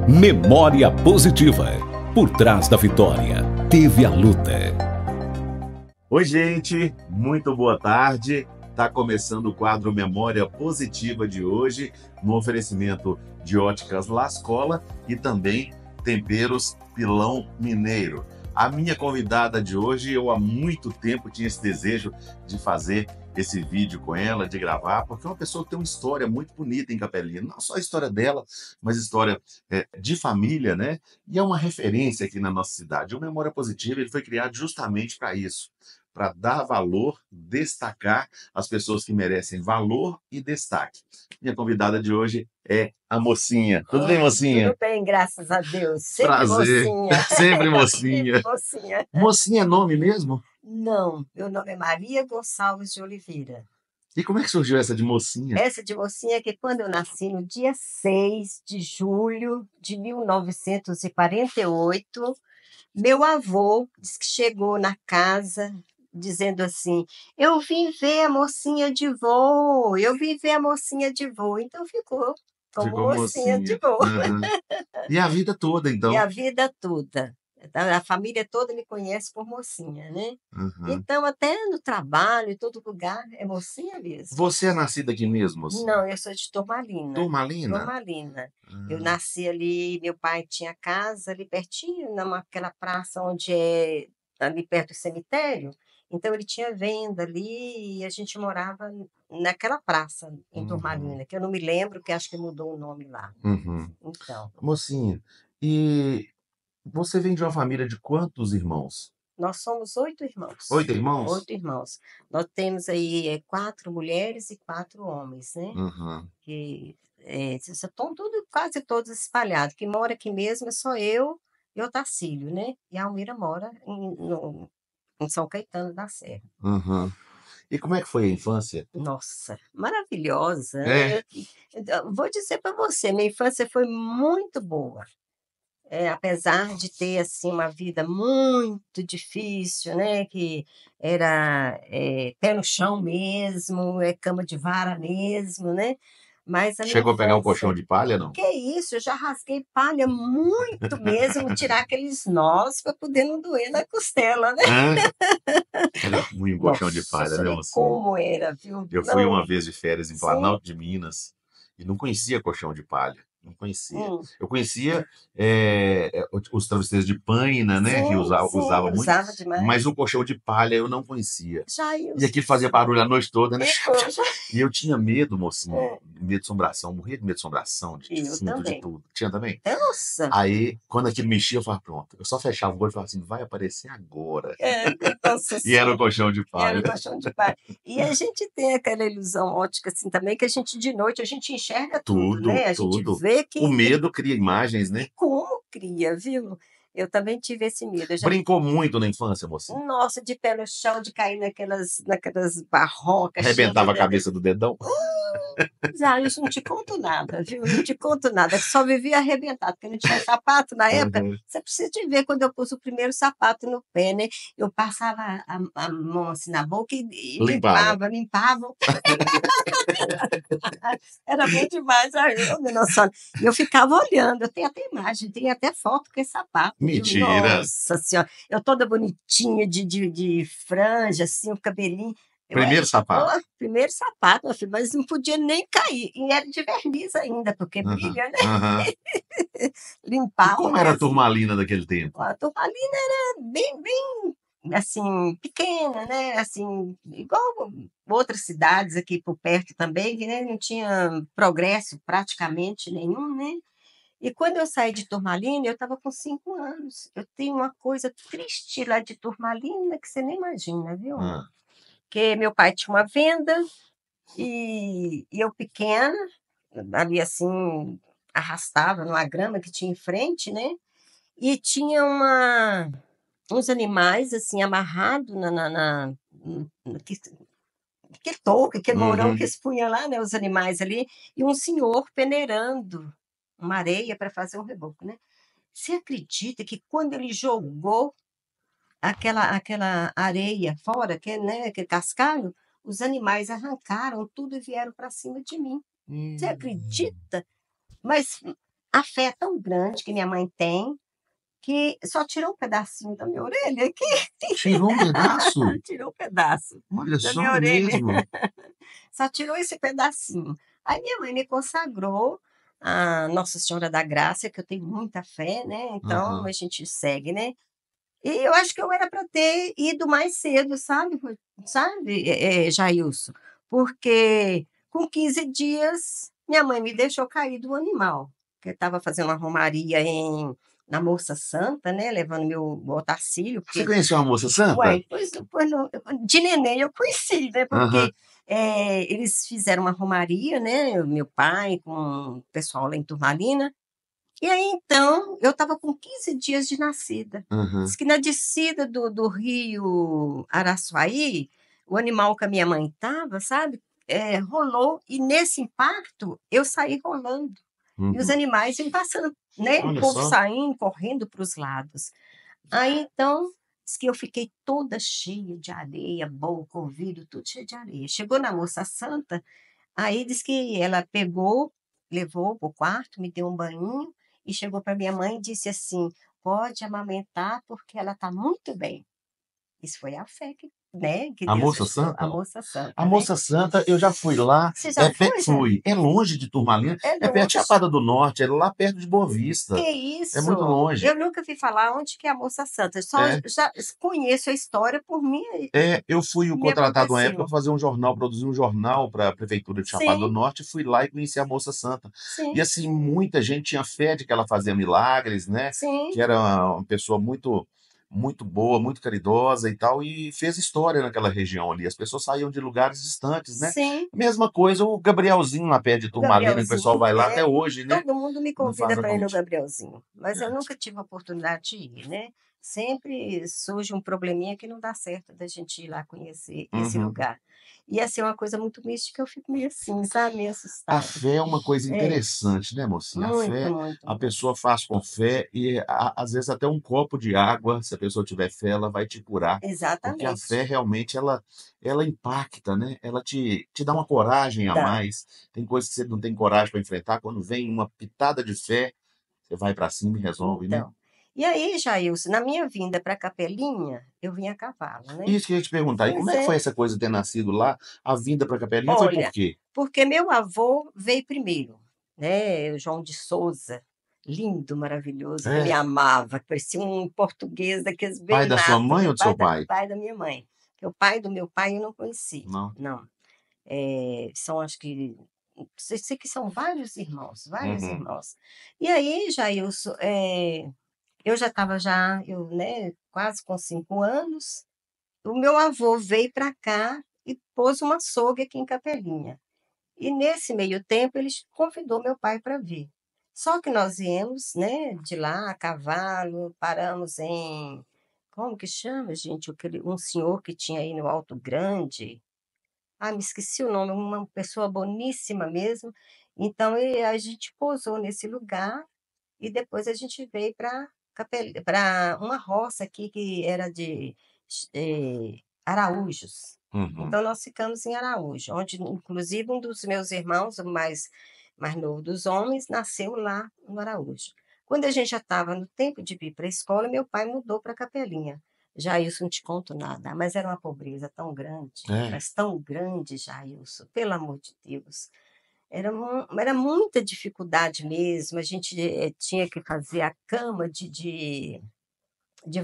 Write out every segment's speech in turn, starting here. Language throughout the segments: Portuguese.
Memória positiva. Por trás da vitória, teve a luta. Oi, gente, muito boa tarde. Está começando o quadro Memória Positiva de hoje, no oferecimento de Óticas Lascola e também Temperos Pilão Mineiro. A minha convidada de hoje, eu há muito tempo tinha esse desejo de fazer esse vídeo com ela, de gravar, porque é uma pessoa que tem uma história muito bonita em Capelinha. Não só a história dela, mas história de família, né? E é uma referência aqui na nossa cidade. O Memória Positiva ele foi criado justamente para isso, para dar valor, destacar as pessoas que merecem valor e destaque. Minha convidada de hoje é a Mocinha. Tudo bem, Mocinha? Tudo bem, graças a Deus. Sempre Prazer. Mocinha. Sempre Mocinha. Sempre Mocinha. Mocinha é nome mesmo? Não, meu nome é Maria Gonçalves de Oliveira. E como é que surgiu essa de Mocinha? Essa de Mocinha é que quando eu nasci no dia 6 de julho de 1948, meu avô disse que chegou na casa dizendo assim: eu vim ver a mocinha de vô, eu vim ver a mocinha de vô. Então ficou como mocinha de vô. Uhum. E a vida toda, então? E a vida toda. A família toda me conhece por Mocinha, né? Uhum. Então, até no trabalho, em todo lugar, é Mocinha mesmo. Você é nascida aqui mesmo, Mocinha? Não, eu sou de Turmalina. Turmalina? Turmalina. Eu nasci ali, meu pai tinha casa ali pertinho, naquela praça onde é ali perto do cemitério. Então, ele tinha venda ali e a gente morava naquela praça em Turmalina, que eu não me lembro, que acho que mudou o nome lá. Uhum. Então, Mocinha, e você vem de uma família de quantos irmãos? nós somos 8 irmãos. 8 irmãos? 8 irmãos. Nós temos aí 4 mulheres e 4 homens, né? Uhum. Que estão quase todos espalhados. Quem mora aqui mesmo é só eu e o Tacílio, né? E a Almira mora em São Caetano da Serra. Uhum. E como é que foi a infância? Nossa, maravilhosa. É. Eu vou dizer para você, minha infância foi muito boa. Apesar de ter assim uma vida muito difícil, né, que era pé no chão mesmo, cama de vara mesmo, né, mas a minha Chegou a pegar um infância, colchão de palha, não? que isso, eu já rasguei palha muito mesmo, tirar aqueles nós para poder não doer na costela, né? Era ruim o colchão de palha, né, Nossa, Mocinha? como era, viu? Eu fui Não, uma vez de férias em sim. Planalto de Minas e não conhecia colchão de palha. Não conhecia. Eu conhecia os travesseiros de paina, né? Que usava muito. Usava demais. Mas o colchão de palha eu não conhecia. Já eu E aquilo fazia barulho a noite toda, né? já- E eu tinha medo, Mocinha. Medo de assombração. Morria de medo de assombração, de Eu defunto, de também. tudo. Tinha também? Nossa! Aí, quando aquilo mexia, eu falava, pronto. Eu só fechava o olho e falava assim, vai aparecer agora. Nossa E era o Senhora. colchão de Era palha. o colchão de palha. E a gente tem aquela ilusão ótica assim também, que a gente de noite a gente enxerga tudo, né? A gente Tudo. vê que O medo cria imagens, né? como cria, viu? Eu também tive esse medo. Eu já Brincou muito na infância, Mocinha? Nossa, de pé no chão, de cair naquelas barrocas cheias de Arrebentava a dedo. cabeça do dedão? Já, eu não te conto nada, viu? Não te conto nada. Só vivia arrebentado, porque não tinha sapato na época. Uhum. Você precisa de ver quando eu pus o primeiro sapato no pé, né? Eu passava a mão assim na boca e Limpava. limpava. Era bom demais. Ai, nossa, e eu ficava olhando. Eu tenho até imagem, tenho até foto com esse sapato. Viu? Mentira. Nossa Senhora. Eu toda bonitinha, de franja, assim, o cabelinho. Primeiro sapato. Primeiro sapato, meu filho, mas não podia nem cair. E era de verniz ainda, porque briga, né? Uhum. E Limpava. como era a Turmalina daquele tempo? A Turmalina era bem, assim, pequena, né? Assim, igual outras cidades aqui por perto também, que né, não tinha progresso praticamente nenhum, né? E quando eu saí de Turmalina, eu estava com 5 anos. Eu tenho uma coisa triste lá de Turmalina que você nem imagina, viu? Porque meu pai tinha uma venda e eu pequena, ali assim, arrastava numa grama que tinha em frente, né? E tinha uns animais assim amarrados que touca, que mourão que expunha lá, né? Os animais ali, e um senhor peneirando uma areia para fazer um reboco, né? Você acredita que quando ele jogou aquela areia fora, né, aquele cascalho, os animais arrancaram tudo e vieram para cima de mim. Você acredita? Mas a fé é tão grande que minha mãe tem, que só tirou um pedacinho da minha orelha aqui. Tirou um pedaço? Tirou um pedaço Olha da só, minha é orelha. mesmo? Só tirou esse pedacinho. Aí minha mãe me consagrou a Nossa Senhora da Graça, que eu tenho muita fé, né? Então Aham. a gente segue, né? E eu acho que eu era para ter ido mais cedo, sabe, Jailson? Porque com 15 dias minha mãe me deixou cair do animal, que eu estava fazendo uma romaria na Moça Santa, né? Levando meu Otacílio, Você porque conheceu uma moça santa? uai, pois não, de neném eu conheci, né, Aham. porque, eles fizeram uma romaria, né, o meu pai com o pessoal lá em Turmalina, e aí então eu estava com 15 dias de nascida. Diz Aham. que na descida do rio Araçuaí, o animal que a minha mãe estava, sabe, rolou e nesse impacto eu saí rolando, e os Uhum. animais iam passando, né, o Olha povo só. saindo, correndo para os lados. Aí então, diz que eu fiquei toda cheia de areia, boca, ouvido, tudo cheio de areia. Chegou na Moça Santa, aí diz que ela pegou, levou para o quarto, me deu um banho e chegou para minha mãe e disse assim: "Pode amamentar porque ela está muito bem". Isso foi a fé que, né, que A Deus moça ajudou, a santa? Moça A Santa, né. Moça Santa, eu já fui lá, Você já foi, já? fui. É longe de Turmalina, É é perto de longe. Chapada do Norte, é lá perto de Boa Vista. Que É muito isso? longe. Eu nunca vi falar onde que é a Moça Santa, eu só É. já conheço a história por mim, É, eu fui o me contratado uma época aconteceu. para fazer um jornal, produzir um jornal para a prefeitura de Chapada do Sim, Norte, fui lá e conheci a Moça Santa. E, sim, assim, muita gente tinha fé de que ela fazia milagres, né, sim, que era uma pessoa muito boa, muito caridosa e tal, e fez história naquela região ali. As pessoas saíam de lugares distantes, né. sim. Mesma coisa o Gabrielzinho lá perto de O Turmalina, que o pessoal Gabrielzinho, vai lá até hoje, né, todo mundo me não convida faz a para ir no comitiva. Gabrielzinho, mas eu nunca tive a oportunidade de ir, né. Sempre surge um probleminha que não dá certo da gente ir lá conhecer esse Uhum. lugar. E, assim, é uma coisa muito mística, eu fico meio assim, sabe, meio A assustada. fé é uma coisa É, interessante, né, mocinha? A muito, fé, muito, a muito. pessoa faz com fé e às vezes até um copo de água, se a pessoa tiver fé, ela vai te curar, porque a fé Exatamente. realmente ela impacta, né, ela te dá uma coragem a Dá. mais. Tem coisas que você não tem coragem para enfrentar, quando vem uma pitada de fé, você vai para cima e resolve, né. Então, e aí, Jailson, na minha vinda para Capelinha, eu vim a cavalo, né. Isso que eu ia te perguntar, e como Pois é que foi é. essa coisa de ter nascido lá? A vinda para Capelinha foi por Olha, quê? porque meu avô veio primeiro, né, o João de Souza, lindo, maravilhoso, que eu me É? amava, que parecia um português daqueles Pai bem da sua nato, mãe né, ou do seu pai? pai da minha mãe. Porque o pai do meu pai eu não conheci, Não. não. São acho que sei que são vários irmãos, vários Uhum. irmãos. E aí, Jailson, eu já estava né, quase com 5 anos, o meu avô veio para cá e pôs uma açougue aqui em Capelinha. E nesse meio tempo ele convidou meu pai para vir. Só que nós viemos, né, de lá a cavalo, paramos em como que chama, gente, um senhor que tinha aí no Alto Grande. Me esqueci o nome, uma pessoa boníssima mesmo. Então a gente pousou nesse lugar e depois a gente veio para uma roça aqui que era de Araújos. Uhum. Então nós ficamos em Araújo, onde inclusive um dos meus irmãos, o mais novo dos homens, nasceu lá no Araújo. Quando a gente já estava no tempo de vir para a escola, meu pai mudou para Capelinha. Jailson, não te conto nada, mas era uma pobreza tão grande, É. mas tão grande, Jailson, pelo amor de Deus. Era muita dificuldade mesmo, a gente, tinha que fazer a cama de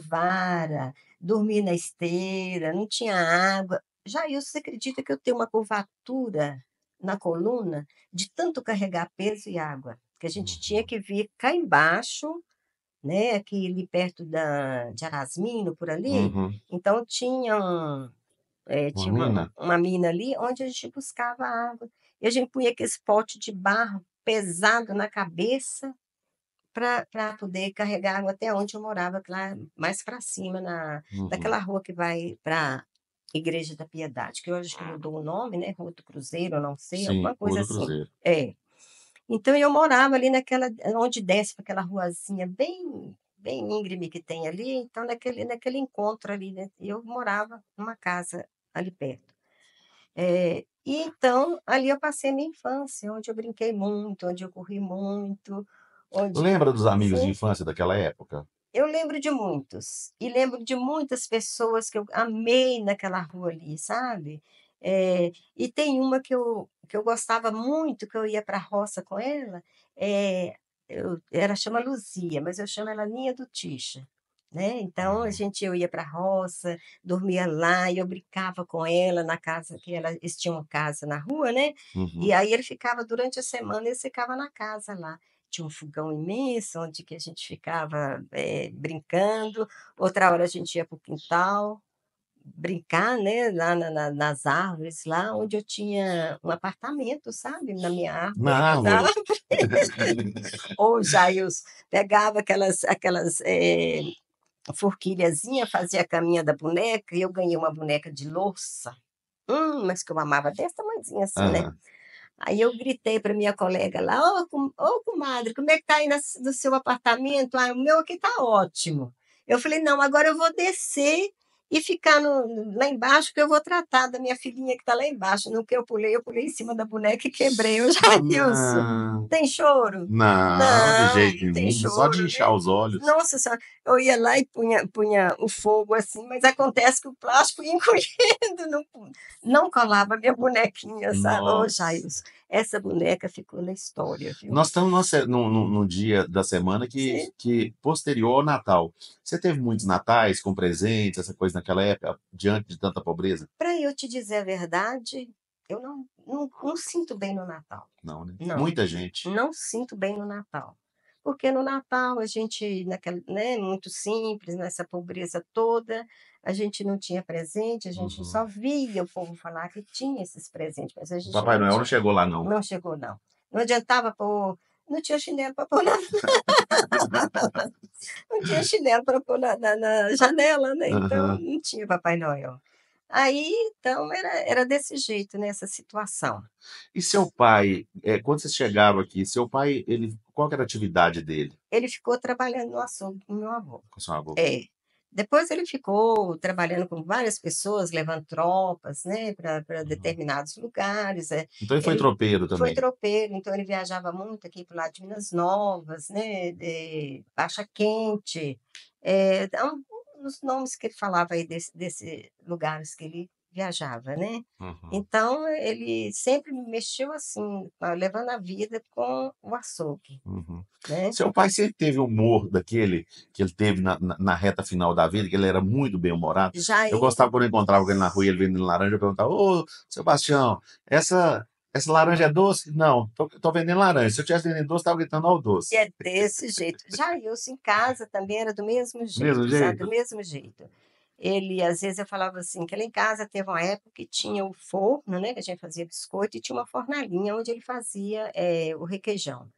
vara, dormir na esteira, não tinha água. Jailson, você acredita que eu tenho uma curvatura na coluna de tanto carregar peso e água? Que a gente tinha Uhum. que vir cá embaixo, né, aqui ali perto de Arasmino, por ali, Uhum. então Uma tinha mina? uma mina ali onde a gente buscava água. E a gente punha aqueles pote de barro pesado na cabeça para poder carregar água até onde eu morava, que lá mais para cima, Uhum. naquela rua que vai para Igreja da Piedade, que hoje acho que mudou o nome, né? Rua do Cruzeiro, eu não sei, Sim, alguma Rua coisa do assim. Cruzeiro. É. Então eu morava ali onde desce para aquela ruazinha bem íngreme que tem ali, então naquele encontro ali, né? Eu morava numa casa ali perto. E então, ali eu passei a minha infância, onde eu brinquei muito, onde eu corri muito, onde Lembra dos amigos de sim, infância daquela época? eu lembro de muitos, e lembro de muitas pessoas que eu amei naquela rua ali, sabe. E tem uma que eu gostava muito, que eu ia para a roça com ela, eh, ela chama Luzia, mas eu chamo ela Ninha do Tixa, né. Então Uhum. eu ia para a roça, dormia lá e eu brincava com ela na casa que eles tinham uma casa na rua, né, e Uhum. aí ele ficava durante a semana, ele ficava na casa lá. Tinha um fogão imenso, onde que a gente ficava, brincando, outra hora a gente ia para o quintal, brincar, né, lá nas árvores, lá onde eu tinha um apartamento, sabe, na minha Na árvore, na árvore? ou Jails pegava aquelas, forquilhazinha, fazia a caminha da boneca, e eu ganhei uma boneca de louça, mas que eu amava, desse tamanhozinho assim, né. Aham. Aí eu gritei para minha colega lá: "Ô comadre, como é que tá aí no seu apartamento?". "Ah, o meu aqui tá ótimo". Eu falei: "Não, agora eu vou descer e ficar lá embaixo que eu vou tratar da minha filhinha que tá lá embaixo". No que eu pulei em cima da boneca e quebrei. Eu: "Jailson, Não, tem choro?". não, de "Não, jeito não tem nenhum, só de choro, inchar né". os olhos. Nossa senhora, eu ia lá e punha o fogo assim, mas acontece que o plástico ia encolhendo, não colava a minha bonequinha, sabe. Ô Nossa. Jailson, essa boneca ficou na história, viu. Nós estamos num dia da semana Sim, que posterior ao Natal. Você teve muitos natais com presentes, essa coisa naquela época, diante de tanta pobreza? pra eu te dizer a verdade, eu não sinto bem no Natal. Não, né? Não, Muita gente. não sinto bem no Natal. Porque no Natal a gente naquela né, muito simples, nessa pobreza toda, a gente não tinha presente, a gente Uhum. só via o povo falar que tinha esses presentes, mas a O gente Papai não Noel não tinha. chegou lá não. Não chegou não. Não adiantava pôr, não tinha chinelo para pôr na não tinha chinelo para pôr na janela, né, então Aham. não tinha Papai Noel. Aí, então era desse jeito, nessa situação. E seu pai, quando vocês chegaram aqui, seu pai, ele qual que era a atividade dele Ele ficou trabalhando no açougue com meu avô. com seu avô? É. Depois ele ficou trabalhando com várias pessoas, levando tropas, né, para Uhum. determinados lugares, Então ele foi ele tropeiro foi também? tropeiro, então ele viajava muito aqui para o lado de Minas Novas, né, Baixa Quente, os nomes que ele falava aí desse lugares que ele viajava, né. Uhum. Então ele sempre mexeu assim, levando a vida com o açougue, Uhum. né. Seu pai sempre teve humor daquele que ele teve na reta final da vida, que ele era muito bem-humorado. Já Eu ele gostava quando eu encontrava com ele na rua e ele vendendo laranja, eu perguntava: "Ô, Sebastião, essa laranja é doce?". "Não, tô vendendo laranja". Se eu tivesse vendendo doce, estava gritando: "Ó o doce". é desse jeito. Jailson em casa também era do mesmo Mesmo jeito, sabe, do jeito? mesmo jeito. Ele às vezes eu falava assim, que lá em casa teve uma época que tinha o forno, né, que a gente fazia biscoito e tinha uma fornalhinha onde ele fazia, o requeijão.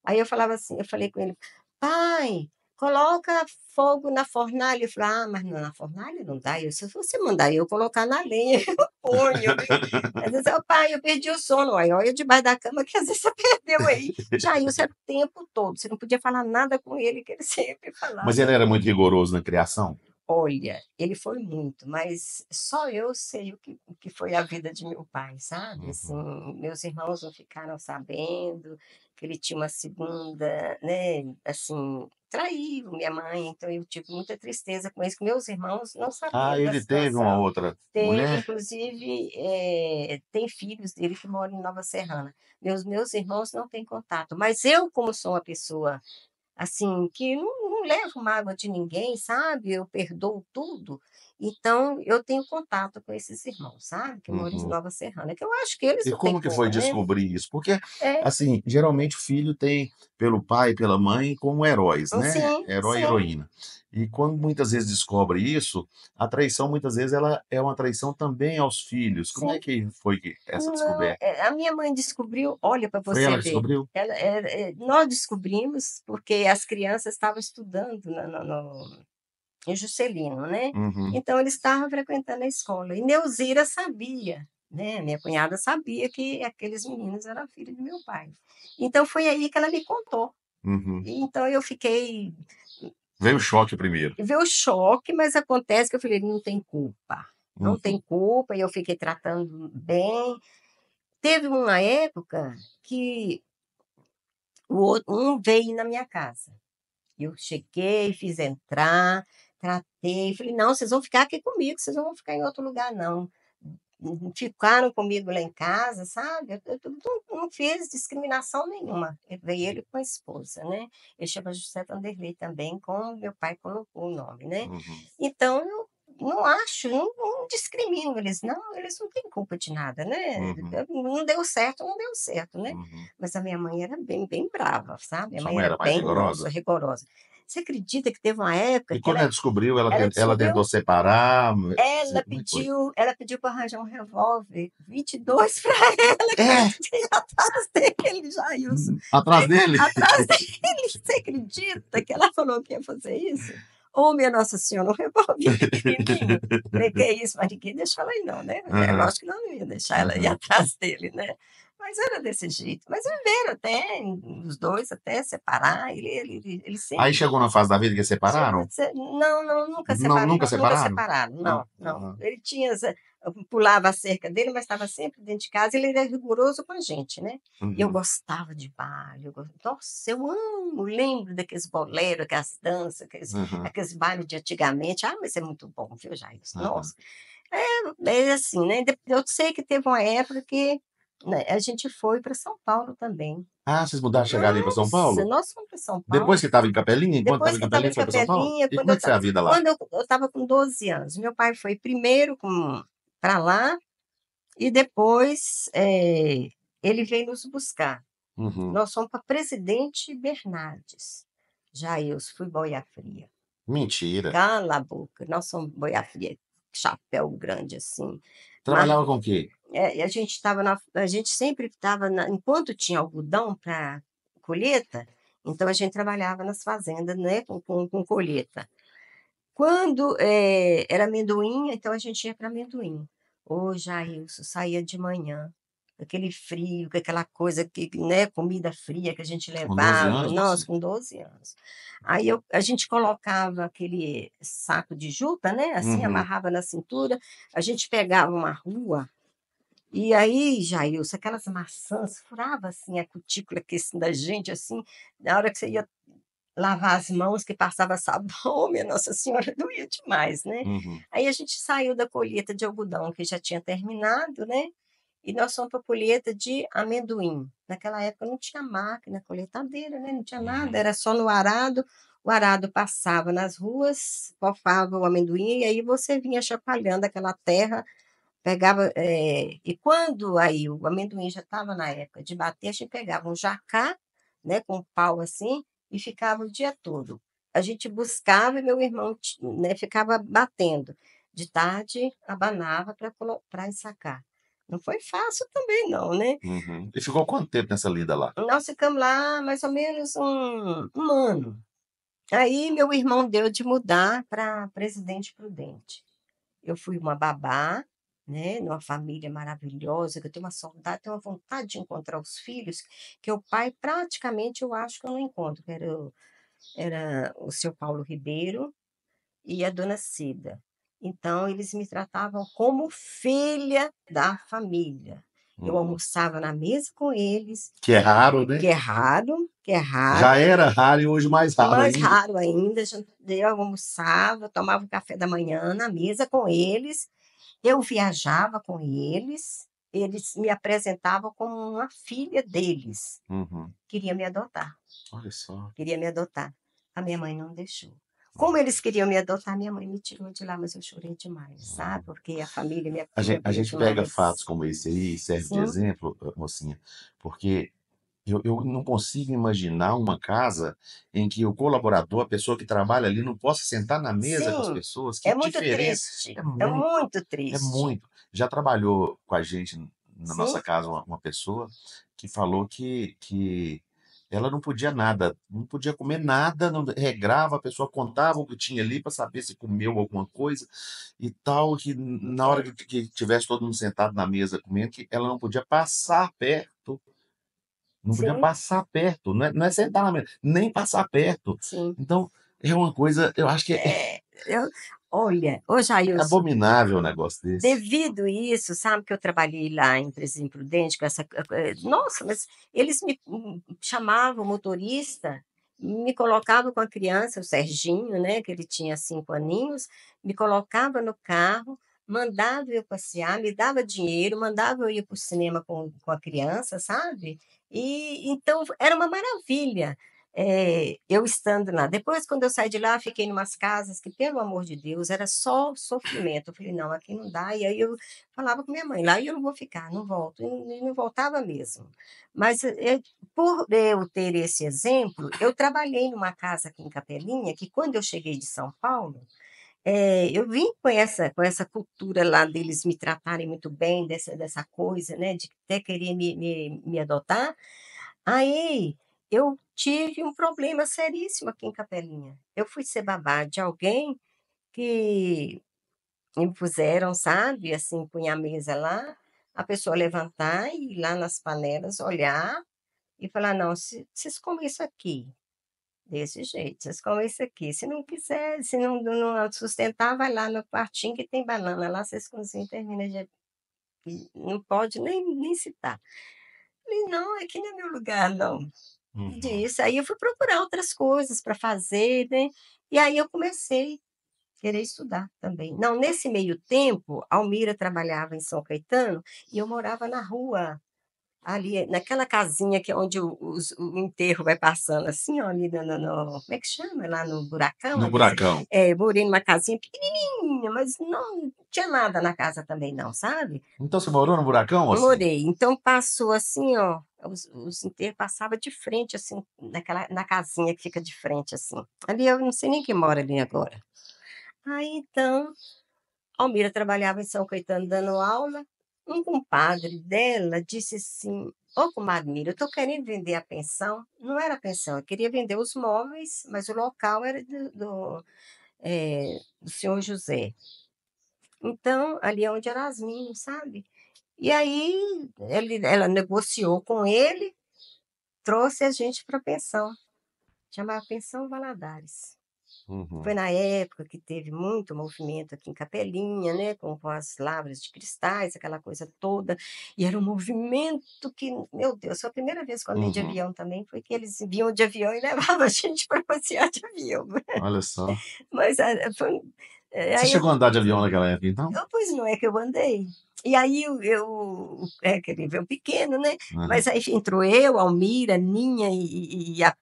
Aí eu falava assim, eu falei com ele: "Pai, coloca fogo na fornalha". Ele falou: "Ah, mas na fornalha não dá". Eu: "Se você mandar eu colocar na lenha, eu ponho, viu". Às vezes: "Ó pai, eu perdi o sono". Aí: "Olha debaixo da cama que às vezes você perdeu aí". Jailson era o tempo todo, você não podia falar nada com ele que ele sempre Mas falava. ele era muito rigoroso na criação? Olha, ele foi muito, mas só eu sei o que foi a vida de meu pai, sabe, assim, Uhum. meus irmãos não ficaram sabendo que ele tinha uma segunda, né, assim, traiu minha mãe, então eu tive muita tristeza com isso, que meus irmãos não Ah, sabiam da ele teve uma situação. outra Teve, mulher? inclusive, tem filhos dele que moram em Nova Serrana. Meus irmãos não têm contato, mas eu, como sou uma pessoa assim, que não levo mágoa de ninguém, sabe, eu perdoo tudo, então eu tenho contato com esses irmãos, sabe, que moram em Uhum. Nova Serrana, que eu acho que eles E não têm como que foi culpa, né. descobrir isso? Porque, É, assim, geralmente o filho tem pelo pai e pela mãe como heróis, né, sim, herói e sim. heroína. E quando muitas vezes descobre isso, a traição muitas vezes ela é uma traição também aos filhos. Como é Sim. que foi que essa Não, descoberta? a minha mãe descobriu, olha para Foi você ela que ver, descobriu? nós descobrimos porque as crianças estavam estudando na no em Juscelino, né, Uhum, então eles estavam frequentando a escola e Neuzira sabia, né, minha cunhada sabia que aqueles meninos eram filhos do meu pai. Então foi aí que ela me contou, uhum. e então eu fiquei Veio o choque primeiro. veio o choque, mas acontece que eu falei: "Não tem culpa, não tem Uhum. culpa", e eu fiquei tratando bem. teve uma época que um veio na minha casa. Eu cheguei, fiz entrar, tratei, falei, não, vocês vão ficar aqui comigo, vocês não vão ficar em outro lugar, não. Ficaram comigo lá em casa, sabe? Não fiz discriminação nenhuma. Veio ele com a esposa, né? Ele chama José Vanderlei também, como meu pai colocou o nome, né? Uhum. Então, eu não acho, não discrimino eles, não, eles não têm culpa de nada, né? Não deu certo, não deu certo, né? Uhum. Mas a minha mãe era bem brava, sabe? Minha Sua mãe mãe era era mais bem rigorosa? rigorosa. Você acredita que teve uma época E que quando ela descobriu, ela, ela ela tentou descobriu separar? Como é que foi? ela pediu para arranjar um revólver 22 para ela, que É, eu ia atrás dele, Jailson. atrás dele? Atrás dele, você acredita que ela falou que ia fazer isso? Ô, minha Nossa Senhora, um revólver pequenininho. Falei, que é isso? Mas ninguém deixou ela ir, não, né? É Uhum. lógico que não ia deixar ela ir Uhum. atrás dele, né? Mas era desse jeito. Mas viveram até, os dois, até separar. Ele Aí sempre chegou na fase da vida que separaram? não, nunca Não, nunca nunca separaram? separaram, Ah, não. Ele tinha pulava a cerca dele, mas estava sempre dentro de casa, ele era rigoroso com a gente, né? E eu uhum. gostava de baile, nossa, eu amo, lembro daqueles boleros, aquelas danças, Uhum. aqueles bailes de antigamente. Ah, mas é muito bom, viu, Jair? Uhum. Nossa, é assim, né? Eu sei que teve uma época que, né, a gente foi para São Paulo também. Ah, vocês mudaram, chegaram aí para São Nossa, Paulo? nós fomos para São Depois Paulo. que estava em Capelinha? Enquanto estava Depois em que eu estava Capelinha, em foi para São Paulo? Capelinha, E como é que foi a vida lá? quando eu estava com 12 anos, meu pai foi primeiro para lá e depois ele veio nos buscar. Uhum. Nós fomos para Presidente Bernardes. Jailson, fui boia fria. Mentira. Cala a boca, nós somos boia fria, chapéu grande assim. Mas Trabalhava com o quê? a gente sempre estava, enquanto tinha algodão para colheita, então a gente trabalhava nas fazendas, né, com colheita. Quando era amendoim, então a gente ia para amendoim. Ô, Jailson, saía de manhã, com aquele frio, com aquela coisa que, né, comida fria que a gente Com 12 levava, anos, nós mocinha? com 12 anos. Aí a gente colocava aquele saco de juta, né, assim, Uhum. amarrava na cintura, a gente pegava uma rua, e aí, Jailson, aquelas maçãs, furava assim a cutícula da gente, assim, na hora que você ia lavar as mãos, que passava sabão, minha Nossa Senhora, doía demais, né. Uhum. Aí a gente saiu da colheita de algodão, que já tinha terminado, né, e nós fomos para a colheita de amendoim. Naquela época não tinha máquina colheitadeira, né, não tinha nada, Uhum. era só no arado, o arado passava nas ruas, fofava o amendoim, e aí você vinha chacoalhando aquela terra, pegava, e quando aí o amendoim já estava na época de bater, a gente pegava um jacá, né, com um pau assim, e ficava o dia todo. A gente buscava e meu irmão, né, ficava batendo. De tarde, abanava para ensacar. Não foi fácil também, não, né? Uhum. E ficou quanto tempo nessa lida lá? Nós ficamos lá mais ou menos um ano. Aí meu irmão deu de mudar para Presidente Prudente. Eu fui uma babá, né, numa família maravilhosa, que eu tenho uma saudade, tenho uma vontade de encontrar os filhos, que o pai praticamente eu acho que eu não encontro, que era o seu Paulo Ribeiro e a dona Cida. Então, eles me tratavam como filha da família. Eu Uhum. almoçava na mesa com eles, Que é raro, né? que é Já raro, era raro e hoje mais raro mais ainda. raro ainda. Eu almoçava, tomava o café da manhã na mesa com eles, eu viajava com eles me apresentavam como uma filha deles. Uhum. Queria me adotar, Olha só. queria me adotar. A minha mãe não deixou. Como eles queriam me adotar, minha mãe me tirou de lá, mas eu chorei demais, sabe? Porque a família me acolheu A bem gente pega fatos demais. como esse aí e serve de Sim, exemplo, mocinha, porque eu não consigo imaginar uma casa em que o colaborador, a pessoa que trabalha ali, não possa sentar na mesa com as sim, pessoas. Que é muito diferença! É triste, é muito, muito é triste. muito. Já trabalhou com a gente na Sim, nossa casa uma pessoa que falou que ela não podia nada, não podia comer nada, não regrava, a pessoa contava o que tinha ali para saber se comeu alguma coisa e tal, que na hora é, que tivesse todo mundo sentado na mesa comendo, que ela não podia passar perto, não podia sim, passar perto, não é sentar na mesa, nem passar perto. sim. Então, é uma coisa, eu acho que é É, Olha, ô É Jailson, abominável um negócio desse. devido isso, sabe que eu trabalhei lá em Presidente Prudente com essa nossa, mas eles me chamavam motorista, me colocavam com a criança, o Serginho, né, que ele tinha 5 aninhos, me colocava no carro, mandava eu passear, me dava dinheiro, mandava eu ir para o cinema com a criança, sabe. E então era uma maravilha, eu estando lá. Depois, quando eu saí de lá, fiquei em umas casas que, pelo amor de Deus, era só sofrimento. Eu falei: "Não, aqui não dá". E aí eu falava com minha mãe: "Lá eu não vou ficar, não volto". E não voltava mesmo. Mas, por eu ter esse exemplo, eu trabalhei numa casa aqui em Capelinha, que quando eu cheguei de São Paulo, eu vim com essa cultura lá deles me tratarem muito bem, dessa coisa, né, de até querer me adotar. Aí, eu tive um problema seríssimo aqui em Capelinha. Eu fui ser babá de alguém que me puseram, sabe, assim, punha a mesa lá, a pessoa levantar e ir lá nas panelas olhar e falar: "Não, vocês comem isso aqui, desse jeito, vocês comem isso aqui, se não quiser, se não sustentar, vai lá no quartinho que tem banana lá, vocês cozinham e termina de e não pode nem citar". Falei: "Não, aqui não é meu lugar não". Uhum. Disso, aí eu fui procurar outras coisas para fazer, né, e aí eu comecei a querer estudar também. Não, nesse meio tempo, a Almira trabalhava em São Caetano e eu morava na rua, ali naquela casinha que é onde o enterro vai passando assim, ó, ali no como é que chama? Lá no Buracão, No ali, buracão. eu morei numa casinha pequenininha, mas não tinha nada na casa também não, sabe. Então você morou no buracão, assim? Morei. Então passou assim, ó, os enterros passava de frente, assim, na casinha que fica de frente, assim. Ali eu não sei nem quem mora ali agora. Aí então, Almira trabalhava em São Caetano dando aula, um compadre dela disse assim: "Ô comadre Mira, eu tô querendo vender a pensão", não era a pensão, eu queria vender os móveis, mas o local era do senhor José. Então, ali é onde Erasminho, sabe. E aí ela negociou com ele, trouxe a gente para a pensão, chamava Pensão Valadares. Foi Uhum. na época que teve muito movimento aqui em Capelinha, né, com as lavras de cristais, aquela coisa toda, e era um movimento que, meu Deus, foi a primeira vez que eu andei de Uhum. avião também, foi que eles vinham de avião e levavam a gente para passear de avião. Olha só. Mas, Você aí eu chegou a andar de avião naquela época, então? pois não é que eu andei. E aí aquele avião pequeno, né, Aham. mas aí entrou eu, Almira, Ninha e a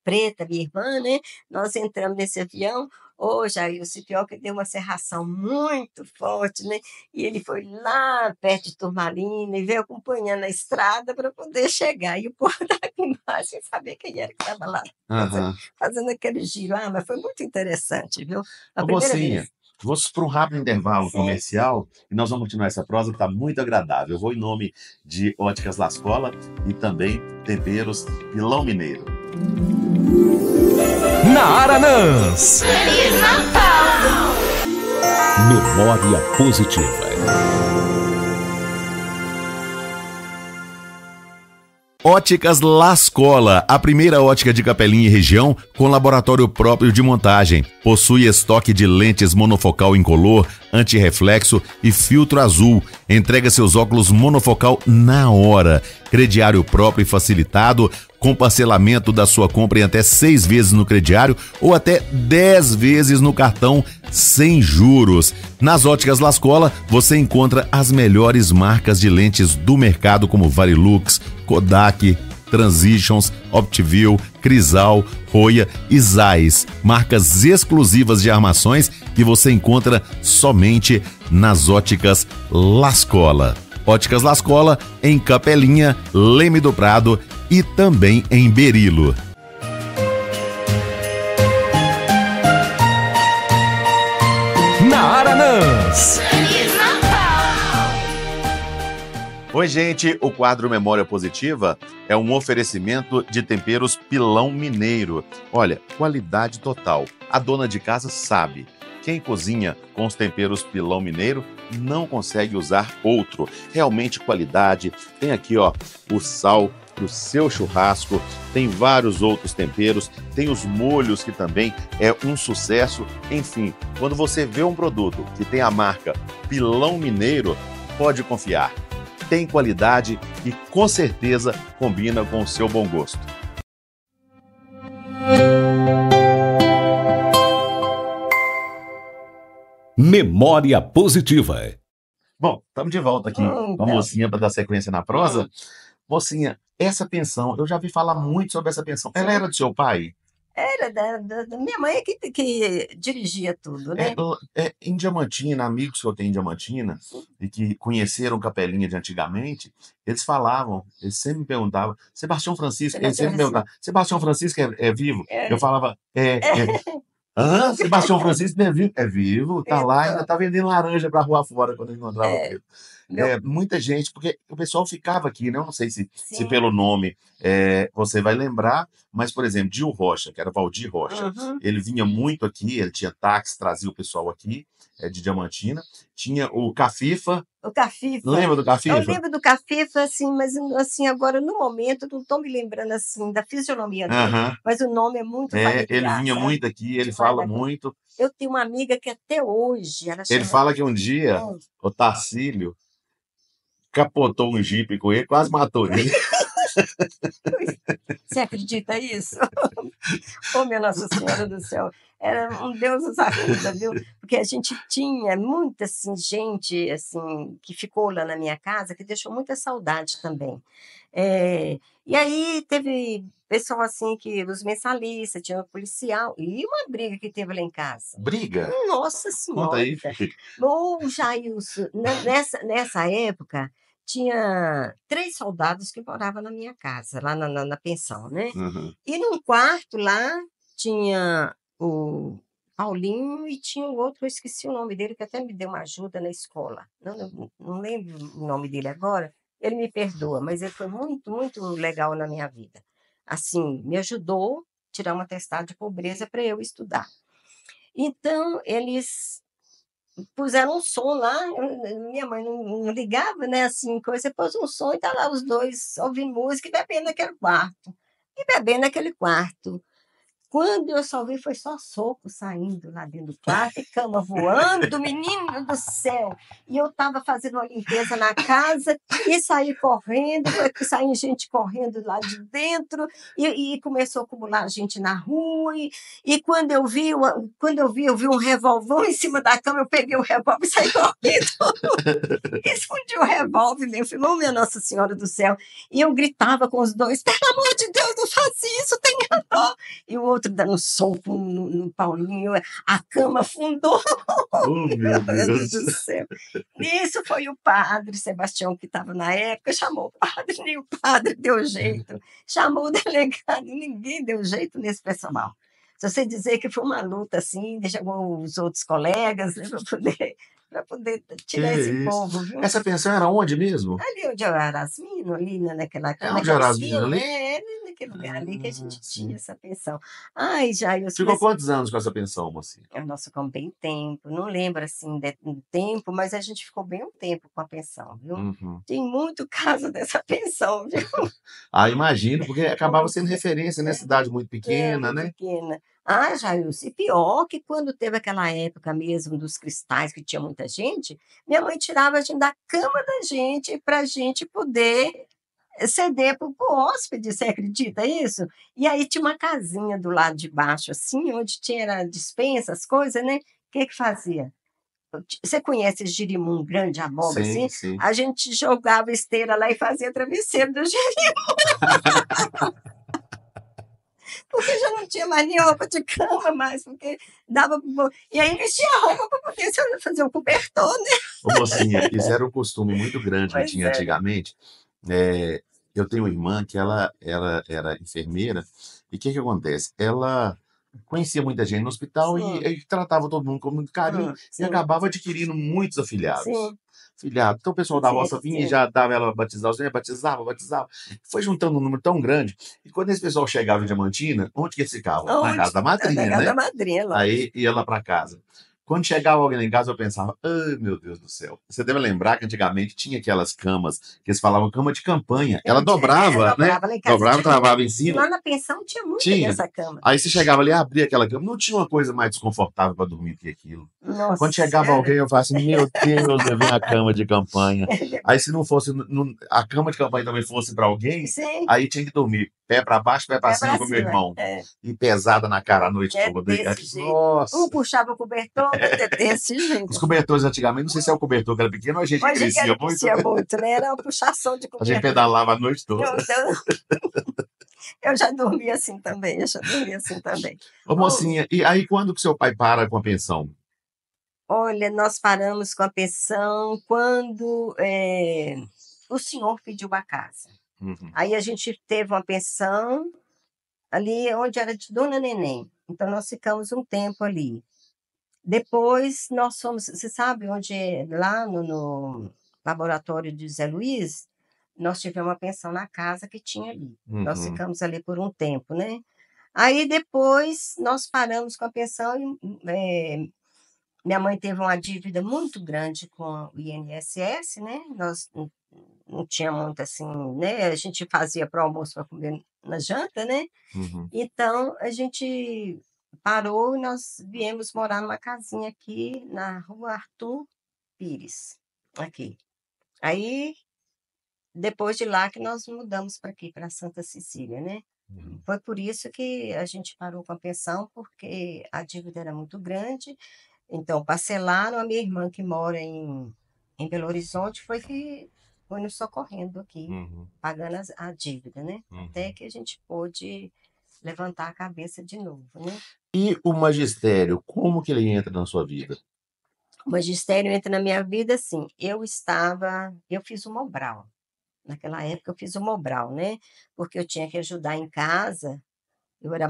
Preta, minha irmã, né, nós entramos nesse avião. Ô Jailson, pior que deu uma cerração muito forte, né, e ele foi lá perto de Turmalina e veio acompanhando a estrada para poder chegar, e o povo estava aqui embaixo sem saber quem era que estava lá fazendo Aham. fazendo aquele giro. Ah, mas foi muito interessante, viu, a Ô primeira mocinha, vez. vamos para um rápido intervalo Sim. comercial e nós vamos continuar essa prosa que está muito agradável. Eu vou em nome de Óticas Lascola e também Temperos Pilão Mineiro. Na Aranãs. Memória positiva. Óticas Lascola, a primeira ótica de Capelinha e região com laboratório próprio de montagem. Possui estoque de lentes monofocal incolor, antirreflexo e filtro azul. Entrega seus óculos monofocal na hora. Crediário próprio e facilitado, com parcelamento da sua compra em até 6 vezes no crediário ou até 10 vezes no cartão sem juros. Nas Óticas Lascola, você encontra as melhores marcas de lentes do mercado como Varilux, Kodak, Transitions, Optiview, Crisal, Roya e Zeiss. Marcas exclusivas de armações que você encontra somente nas Óticas Lascola. Óticas Lascola em Capelinha, Leme do Prado e também em Berilo. Na Aranãs. Oi, gente, o quadro Memória Positiva é um oferecimento de temperos Pilão Mineiro. Olha, qualidade total. A dona de casa sabe. Quem cozinha com os temperos Pilão Mineiro não consegue usar outro. Realmente qualidade. Tem aqui, ó, o sal para o seu churrasco, tem vários outros temperos, tem os molhos que também é um sucesso. Enfim, quando você vê um produto que tem a marca Pilão Mineiro, pode confiar. Tem qualidade e com certeza combina com o seu bom gosto. Memória Positiva. Bom, estamos de volta aqui com a mocinha para dar sequência na prosa. Mocinha, essa pensão, eu já vi falar muito sobre essa pensão. Ela era do seu pai? Era da minha mãe que dirigia tudo, né? Em Diamantina, amigos que eu tenho em Diamantina e que conheceram Capelinha de antigamente, eles sempre me perguntavam, Sebastião Francisco, eles sempre me perguntavam, Sebastião Francisco é vivo? Eu falava, Sebastião Francisco é vivo? É vivo, tá lá, ainda tá vendendo laranja pra rua fora quando eu encontrava com ele. Muita gente, porque o pessoal ficava aqui, né? Eu não sei se pelo nome você vai lembrar, mas, por exemplo, Dio Rocha, que era Valdir Rocha, ele vinha muito aqui, ele tinha táxi, trazia o pessoal aqui, de Diamantina. Tinha o Cafifa. O Cafifa. Lembra do Cafifa? Eu lembro do Cafifa, assim, mas assim, agora no momento não estou me lembrando assim da fisionomia dele, mas o nome é muito familiar. Ele vinha muito aqui, ele fala muito. Eu tenho uma amiga que até hoje ele fala que um dia o Tarcílio capotou um jipe com ele, quase matou ele. Você acredita isso? Oh, minha Nossa Senhora do Céu. Era um Deus nos acuda, viu? Porque a gente tinha muita assim, gente assim, que ficou lá na minha casa, que deixou muita saudade também. E aí teve pessoal assim, que os mensalistas, tinha um policial, e uma briga que teve lá em casa. Briga? Nossa Senhora! Conta aí. Ô, Jailson, nessa época, tinha 3 soldados que moravam na minha casa, lá na pensão, né? E num quarto lá tinha o Paulinho e tinha o outro, eu esqueci o nome dele, que até me deu uma ajuda na escola. Não lembro o nome dele agora, ele me perdoa, mas ele foi muito, muito legal na minha vida. Assim, me ajudou a tirar um atestado de pobreza para eu estudar. Então, eles puseram um som lá, minha mãe não ligava, né, assim, coisa, pôs um som e tá lá os dois ouvindo música e bebendo naquele quarto. Quando eu só vi, foi só soco saindo lá dentro do quarto e cama voando, menino do céu. E eu estava fazendo uma limpeza na casa e saí correndo, saiu gente correndo lá de dentro e começou a acumular gente na rua. E quando eu vi um revolvão em cima da cama, eu peguei o revólver e saí correndo. Explodiu o revólver, meu filho, oh, minha Nossa Senhora do Céu. E eu gritava com os dois, pelo amor de Deus, não faz isso, tenha dó. E o outro dando um soco no Paulinho, a cama afundou. Oh, meu Deus do céu. Isso foi o padre Sebastião, que estava na época, chamou o padre, nem o padre deu jeito. Chamou o delegado, ninguém deu jeito nesse pessoal. Se você dizer que foi uma luta assim, chamou os outros colegas, né, para poder tirar esse povo. Viu? Essa pensão era onde mesmo? Ali onde era Arasmino, ali naquela onde era Arasmino ali? Naquele lugar ali que a gente tinha essa pensão. Ai, Jair, ficou quantos anos com essa pensão, mocinha? Nossa, ficou bem tempo. Não lembro assim do tempo, mas a gente ficou bem um tempo com a pensão, viu? Tem muito caso dessa pensão, viu? Imagino, porque acabava sendo referência, né? Cidade muito pequena, né? Pequena. Jailson, e pior que quando teve aquela época mesmo dos cristais, que tinha muita gente, minha mãe tirava a gente da cama da gente para a gente poder ceder para o hóspede, você acredita isso? E aí tinha uma casinha do lado de baixo, assim, onde tinha dispensa, as coisas, né? O que fazia? Você conhece esse girimum grande, abóbora, assim? Sim. A gente jogava esteira lá e fazia travesseiro do girimum. Porque já não tinha mais nem roupa de cama mais, porque dava... E aí vestia a roupa para poder fazer um cobertor, né? Ô, mocinha, isso era um costume muito grande que tinha antigamente. Eu tenho uma irmã que ela era enfermeira, e o que acontece? Ela conhecia muita gente no hospital e tratava todo mundo com muito carinho e acabava adquirindo muitos afilhados. Afilhados. Então o pessoal da roça vinha e já dava ela batizar, batizava. Foi juntando um número tão grande. E quando esse pessoal chegava em Diamantina, onde que eles ficavam? Na casa da madrinha, né? Da madrinha, lá. Aí ia lá para casa. Quando chegava alguém lá em casa, eu pensava, ai, meu Deus do céu. Você deve lembrar que antigamente tinha aquelas camas que eles falavam cama de campanha. Ela dobrava, né? Dobrava lá em casa. Dobrava, travava em cima. Lá na pensão tinha muita Tinha. dessa cama. Aí você chegava ali, abria aquela cama. Não tinha uma coisa mais desconfortável para dormir do que aquilo. Nossa, Quando chegava alguém, eu falava assim, meu Deus, eu vi a cama de campanha. Aí se não fosse, a cama de campanha também fosse para alguém, sim, aí tinha que dormir. Pé para baixo, pé para pé cima pra com meu cima. irmão. É, E pesada na cara a noite é toda. desse jeito. Um Nossa. puxava o cobertor, desse jeito. Os cobertores antigamente, não sei se é o cobertor que era pequeno ou a gente Mas crescia ele muito. crescia muito, né? Era uma puxação de A gente cobertor. pedalava a noite toda. Eu já dormi assim também, eu já dormi assim também. Ô, mocinha, e aí quando que seu pai para com a pensão? Olha, nós paramos com a pensão quando o senhor pediu a casa. Uhum. Aí a gente teve uma pensão ali onde era de Dona Neném. Então nós ficamos um tempo ali. Depois nós fomos, você sabe onde é? Lá no laboratório de Zé Luiz, nós tivemos uma pensão na casa que tinha ali. Nós Uhum. ficamos ali por um tempo, né? Aí depois nós paramos com a pensão e minha mãe teve uma dívida muito grande com o INSS, né? Nós não tinha muito assim, né? A gente fazia para o almoço para comer na janta, né? Uhum. Então a gente parou e nós viemos morar numa casinha aqui na rua Arthur Pires, aqui. Aí depois de lá que nós mudamos para aqui, para Santa Cecília, né? Uhum. Foi por isso que a gente parou com a pensão, porque a dívida era muito grande. Então, parcelaram, a minha irmã que mora em Belo Horizonte foi nos socorrendo aqui, Uhum. pagando a dívida, né? Uhum. Até que a gente pôde levantar a cabeça de novo, né? E o magistério, como que ele entra na sua vida? O magistério entra na minha vida, assim, eu fiz o Mobral. Naquela época eu fiz o Mobral, né? Porque eu tinha que ajudar em casa, eu era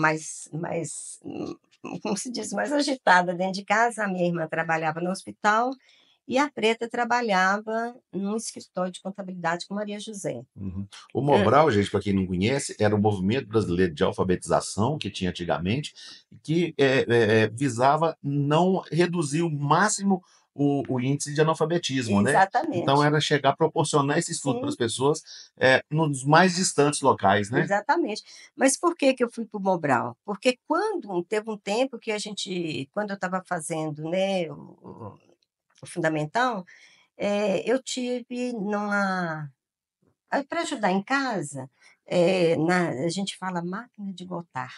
como se diz, mais agitada dentro de casa. A minha irmã trabalhava no hospital e a Preta trabalhava num escritório de contabilidade com Maria José. Uhum. O Mobral, gente, para quem não conhece, era o movimento brasileiro de alfabetização que tinha antigamente, que visava não reduzir o máximo o índice de analfabetismo, né? Então Exatamente. era chegar a proporcionar esse estudo para as Sim, pessoas nos mais distantes locais, né? exatamente. Mas por que que eu fui para o Mobral? Porque teve um tempo que quando eu estava fazendo, né, o fundamental, eu tive para ajudar em casa, a gente fala máquina de Gotar,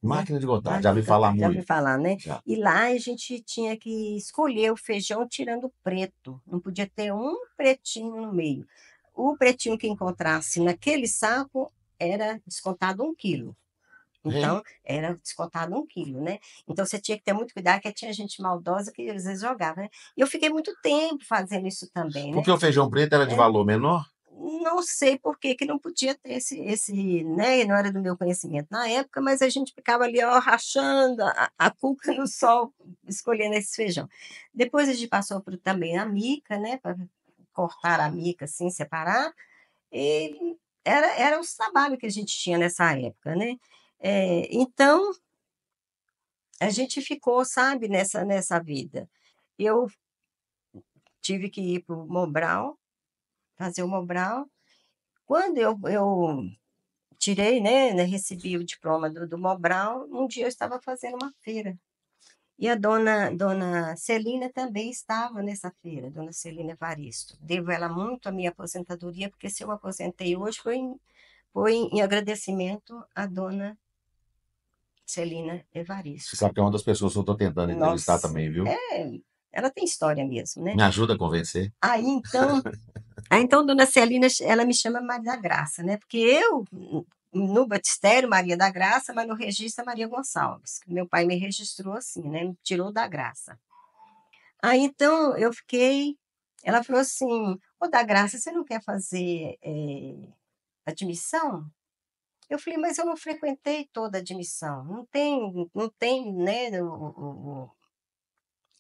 né? Máquina de Gotar, já Máquina ouvi de falar Gotar, já ouviu muito. falar, né? Já. E lá a gente tinha que escolher o feijão tirando o preto, não podia ter um pretinho no meio. O pretinho que encontrasse naquele saco era descontado 1 quilo. Hein? Então, era descontado 1 quilo, né? Então, você tinha que ter muito cuidado, porque tinha gente maldosa que às vezes jogava, né? E eu fiquei muito tempo fazendo isso também, né? Porque o feijão preto era de É, valor menor? não sei por que que não podia ter né? Não era do meu conhecimento na época, mas a gente ficava ali, ó, rachando a cuca no sol, escolhendo esse feijão. Depois a gente passou por também a mica, né? Para cortar a mica, assim, separar. E era os trabalhos que a gente tinha nessa época, né? Então, a gente ficou, sabe, nessa vida. Eu tive que ir para o Mobral, fazer o Mobral. Quando eu tirei, né, recebi o diploma do Mobral, um dia eu estava fazendo uma feira. E a dona Celina também estava nessa feira, dona Celina Evaristo. Devo ela muito a minha aposentadoria, porque se eu aposentei hoje foi em agradecimento à dona Celina Você Evaristo. sabe que é uma das pessoas que eu estou tentando entrevistar Nossa, também, viu? ela tem história mesmo, né? Me ajuda a convencer. Aí então, dona Celina, ela me chama Maria da Graça, né? Porque eu, no batistério, Maria da Graça, mas no registro é Maria Gonçalves. Meu pai me registrou assim, né? Me tirou da graça. Aí então eu fiquei. Ela falou assim: Ô da Graça, você não quer fazer admissão? Eu falei, mas eu não frequentei toda a admissão. Não tem, né?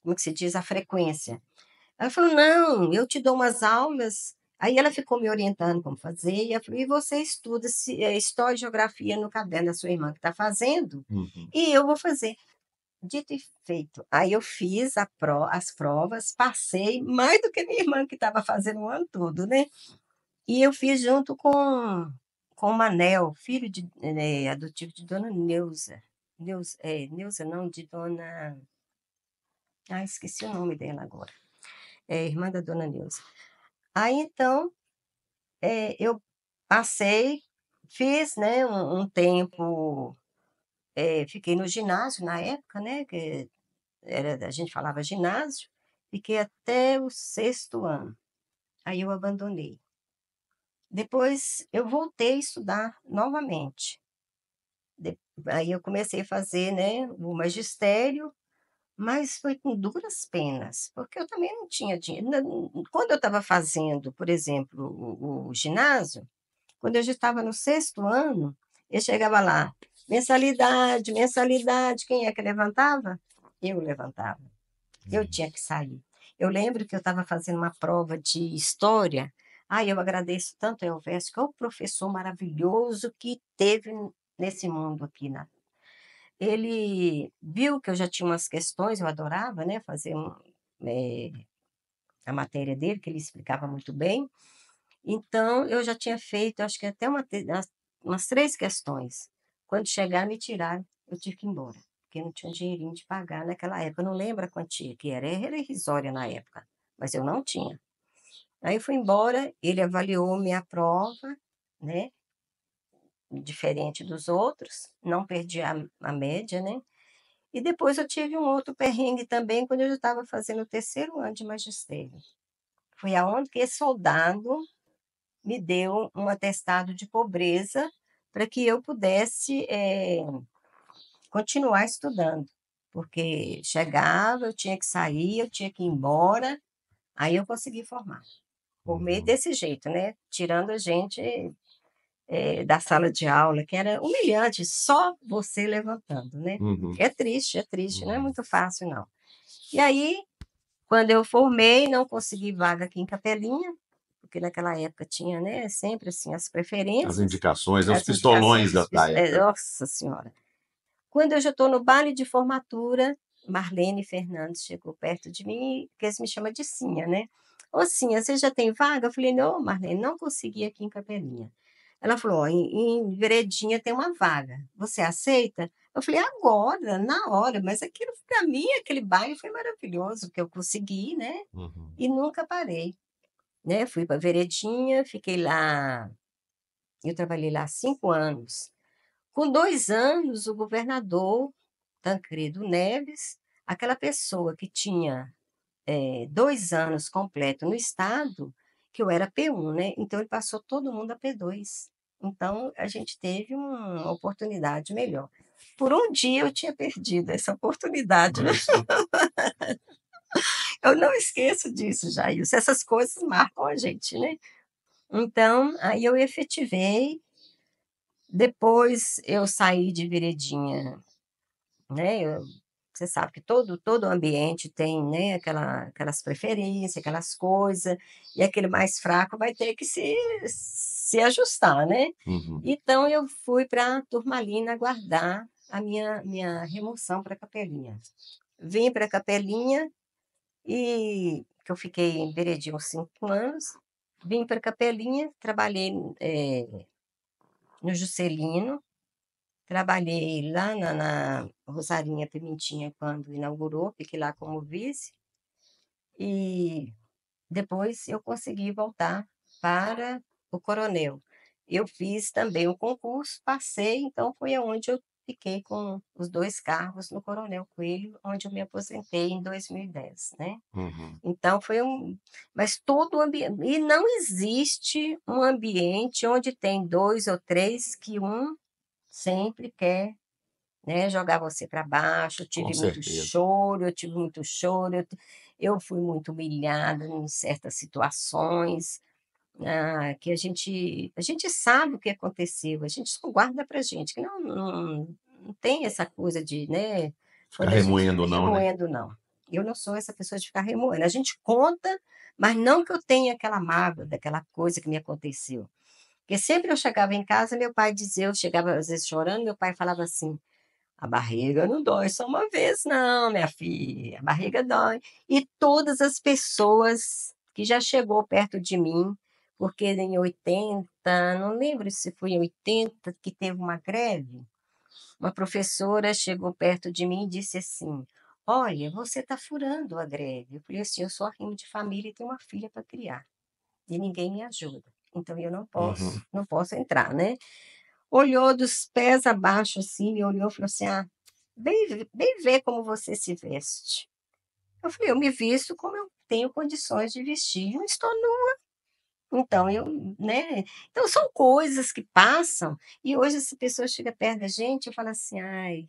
Como que se diz? A frequência. Ela falou: não, eu te dou umas aulas. Aí ela ficou me orientando como fazer, e ela falou: e você estuda História e Geografia no caderno da sua irmã que está fazendo, Uhum. e eu vou fazer. dito e feito. Aí eu fiz as provas, passei mais do que minha irmã que estava fazendo o ano todo, né? E eu fiz junto com o Manel, filho adotivo de Dona Neuza. Neuza não, de Dona... Ah, esqueci o nome dela agora. É irmã da Dona Neuza. Aí, então, eu passei, fiz, né, um tempo, fiquei no ginásio na época, né, que a gente falava ginásio, fiquei até o 6º ano. Aí eu abandonei. Depois eu voltei a estudar novamente. Aí eu comecei a fazer, né, o magistério, mas foi com duras penas, porque eu também não tinha dinheiro. Quando eu estava fazendo, por exemplo, o ginásio, quando eu já estava no 6º ano, eu chegava lá, mensalidade, mensalidade, quem é que levantava? Eu levantava. Eu tinha que sair. Eu lembro que eu estava fazendo uma prova de história. Ai, eu agradeço tanto ao Elvésio, que é o professor maravilhoso que teve nesse mundo aqui. Ele viu que eu já tinha umas questões, eu adorava, né, fazer a matéria dele, que ele explicava muito bem. Então, eu já tinha feito, acho que até umas 3 questões. Quando chegaram, me tiraram, eu tive que ir embora, porque eu não tinha um dinheirinho de pagar naquela época. Eu não lembro a quantia que era irrisória na época, mas eu não tinha. Aí eu fui embora, ele avaliou minha prova, né? Diferente dos outros, não perdi a média, né? E depois eu tive um outro perrengue também, quando eu já estava fazendo o 3º ano de magistério. Foi aonde que esse soldado me deu um atestado de pobreza para que eu pudesse continuar estudando. Porque chegava, eu tinha que sair, eu tinha que ir embora, aí eu consegui formar. Formei desse jeito, né? Tirando a gente da sala de aula, que era humilhante, só você levantando, né? Uhum. É triste, não é muito fácil, não. E aí, quando eu formei, não consegui vaga aqui em Capelinha, porque naquela época tinha, né, sempre assim, as preferências. As indicações, os as pistolões indicações, da época. Nossa Senhora. Quando eu já estou no baile de formatura, Marlene Fernandes chegou perto de mim, que eles me chamam de Cinha, né? Ô, Cinha, você já tem vaga? Eu falei, não, Marlene, não consegui aqui em Capelinha. Ela falou, ó, em Veredinha tem uma vaga, você aceita? Eu falei, agora, na hora, mas aquilo, para mim, aquele baile foi maravilhoso, porque eu consegui, né? Uhum. E nunca parei, né? Fui para Veredinha, fiquei lá, eu trabalhei lá 5 anos. Com 2 anos, o governador Tancredo Neves, aquela pessoa que tinha 2 anos completo no Estado, que eu era P1, né? Então, ele passou todo mundo a P2. Então, a gente teve uma oportunidade melhor. Por um dia, eu tinha perdido essa oportunidade, né? Eu não esqueço disso, Jailson. Essas coisas marcam a gente, né? Então, aí eu efetivei. Depois, eu saí de Veredinha, né? Você sabe que todo ambiente tem, né, aquelas preferências, aquelas coisas, e aquele mais fraco vai ter que se ajustar, né? Uhum. Então, eu fui para a Turmalina aguardar a minha remoção para Capelinha. Vim para Capelinha, e que eu fiquei em Veredinha uns 5 anos, vim para Capelinha, trabalhei no Juscelino, trabalhei lá na Rosarinha Pimentinha quando inaugurou, fiquei lá como vice, e depois eu consegui voltar para o Coronel. Eu fiz também o concurso, passei, então foi aonde eu fiquei com os 2 cargos no Coronel Coelho, onde eu me aposentei em 2010, né? Uhum. Então mas todo o ambiente, e não existe um ambiente onde tem 2 ou 3 que um sempre quer, né, jogar você para baixo. Com certeza. Eu tive muito choro, eu fui muito humilhada em certas situações, que a gente sabe o que aconteceu, a gente só guarda para gente, que não tem essa coisa de, né, Ficar quando a gente remoendo, não, né? remoendo, não. Eu não sou essa pessoa de ficar remoendo. A gente conta, mas não que eu tenha aquela mágoa daquela coisa que me aconteceu. Porque sempre eu chegava em casa, meu pai dizia, eu chegava às vezes chorando, meu pai falava assim, a barriga não dói só uma vez, não, minha filha, a barriga dói. E todas as pessoas que já chegou perto de mim, porque em 80, não lembro se foi em 80 que teve uma greve, uma professora chegou perto de mim e disse assim: Olha, você está furando a greve. Eu falei assim: eu sou arrimo de família e tenho uma filha para criar. E ninguém me ajuda. Então eu não Uhum. posso, não posso entrar, né? Olhou dos pés abaixo assim, me olhou e falou assim: Ah, bem ver como você se veste. Eu falei: Eu me visto como eu tenho condições de vestir. Eu não estou nua. Então, né? Então, são coisas que passam, e hoje essa pessoa chega perto da gente e fala assim: Ai,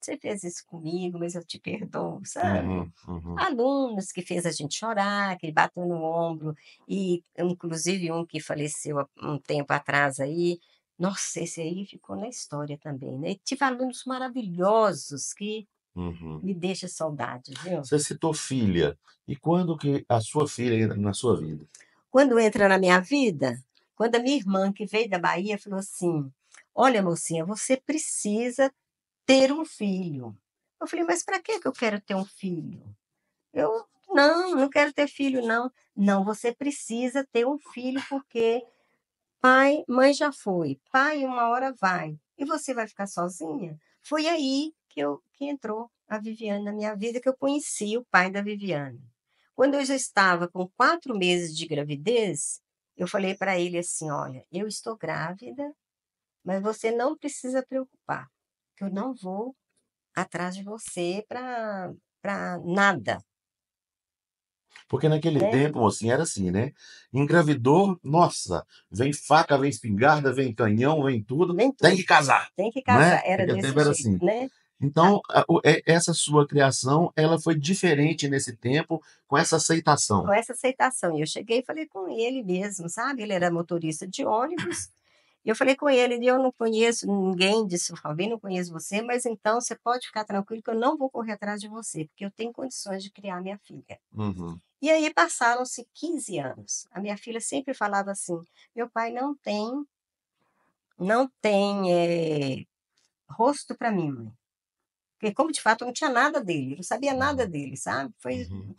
você fez isso comigo, mas eu te perdoo, sabe? Uhum. Uhum. Alunos que fez a gente chorar, que bateu no ombro, e inclusive um que faleceu há um tempo atrás aí, nossa, esse aí ficou na história também, né? E tive alunos maravilhosos que Uhum. me deixam saudade, viu? Você citou filha. E quando que a sua filha entra na sua vida? Quando entra na minha vida, quando a minha irmã, que veio da Bahia, falou assim: Olha, mocinha, você precisa ter um filho. Eu falei: Mas para que eu quero ter um filho? Eu não quero ter filho, não. Não, você precisa ter um filho porque pai, mãe já foi, pai uma hora vai, e você vai ficar sozinha? Foi aí que entrou a Viviane na minha vida, que eu conheci o pai da Viviane. Quando eu já estava com 4 meses de gravidez, eu falei para ele assim: Olha, eu estou grávida, mas você não precisa preocupar, que eu não vou atrás de você para nada, Porque naquele né? tempo, mocinha, era assim, né? Engravidou, nossa, vem faca, vem espingarda, vem canhão, vem tudo, Nem tem que tudo. casar, Tem que né? casar. Era Naquele desse tempo era jeito, assim. né? Ah, Então, essa sua criação, ela foi diferente nesse tempo, com essa com aceitação. essa aceitação. E eu cheguei e falei com ele mesmo, sabe? Ele era motorista de ônibus. E eu falei com ele: Eu não conheço ninguém disse, Fabinho, não conheço você, mas então você pode ficar tranquilo que eu não vou correr atrás de você, porque eu tenho condições de criar minha filha. Uhum. E aí passaram-se 15 anos. A minha filha sempre falava assim: Meu pai não tem rosto para mim, mãe. Porque, como de fato eu não tinha nada dele, eu não sabia nada Uhum. dele, sabe? Foi. Uhum.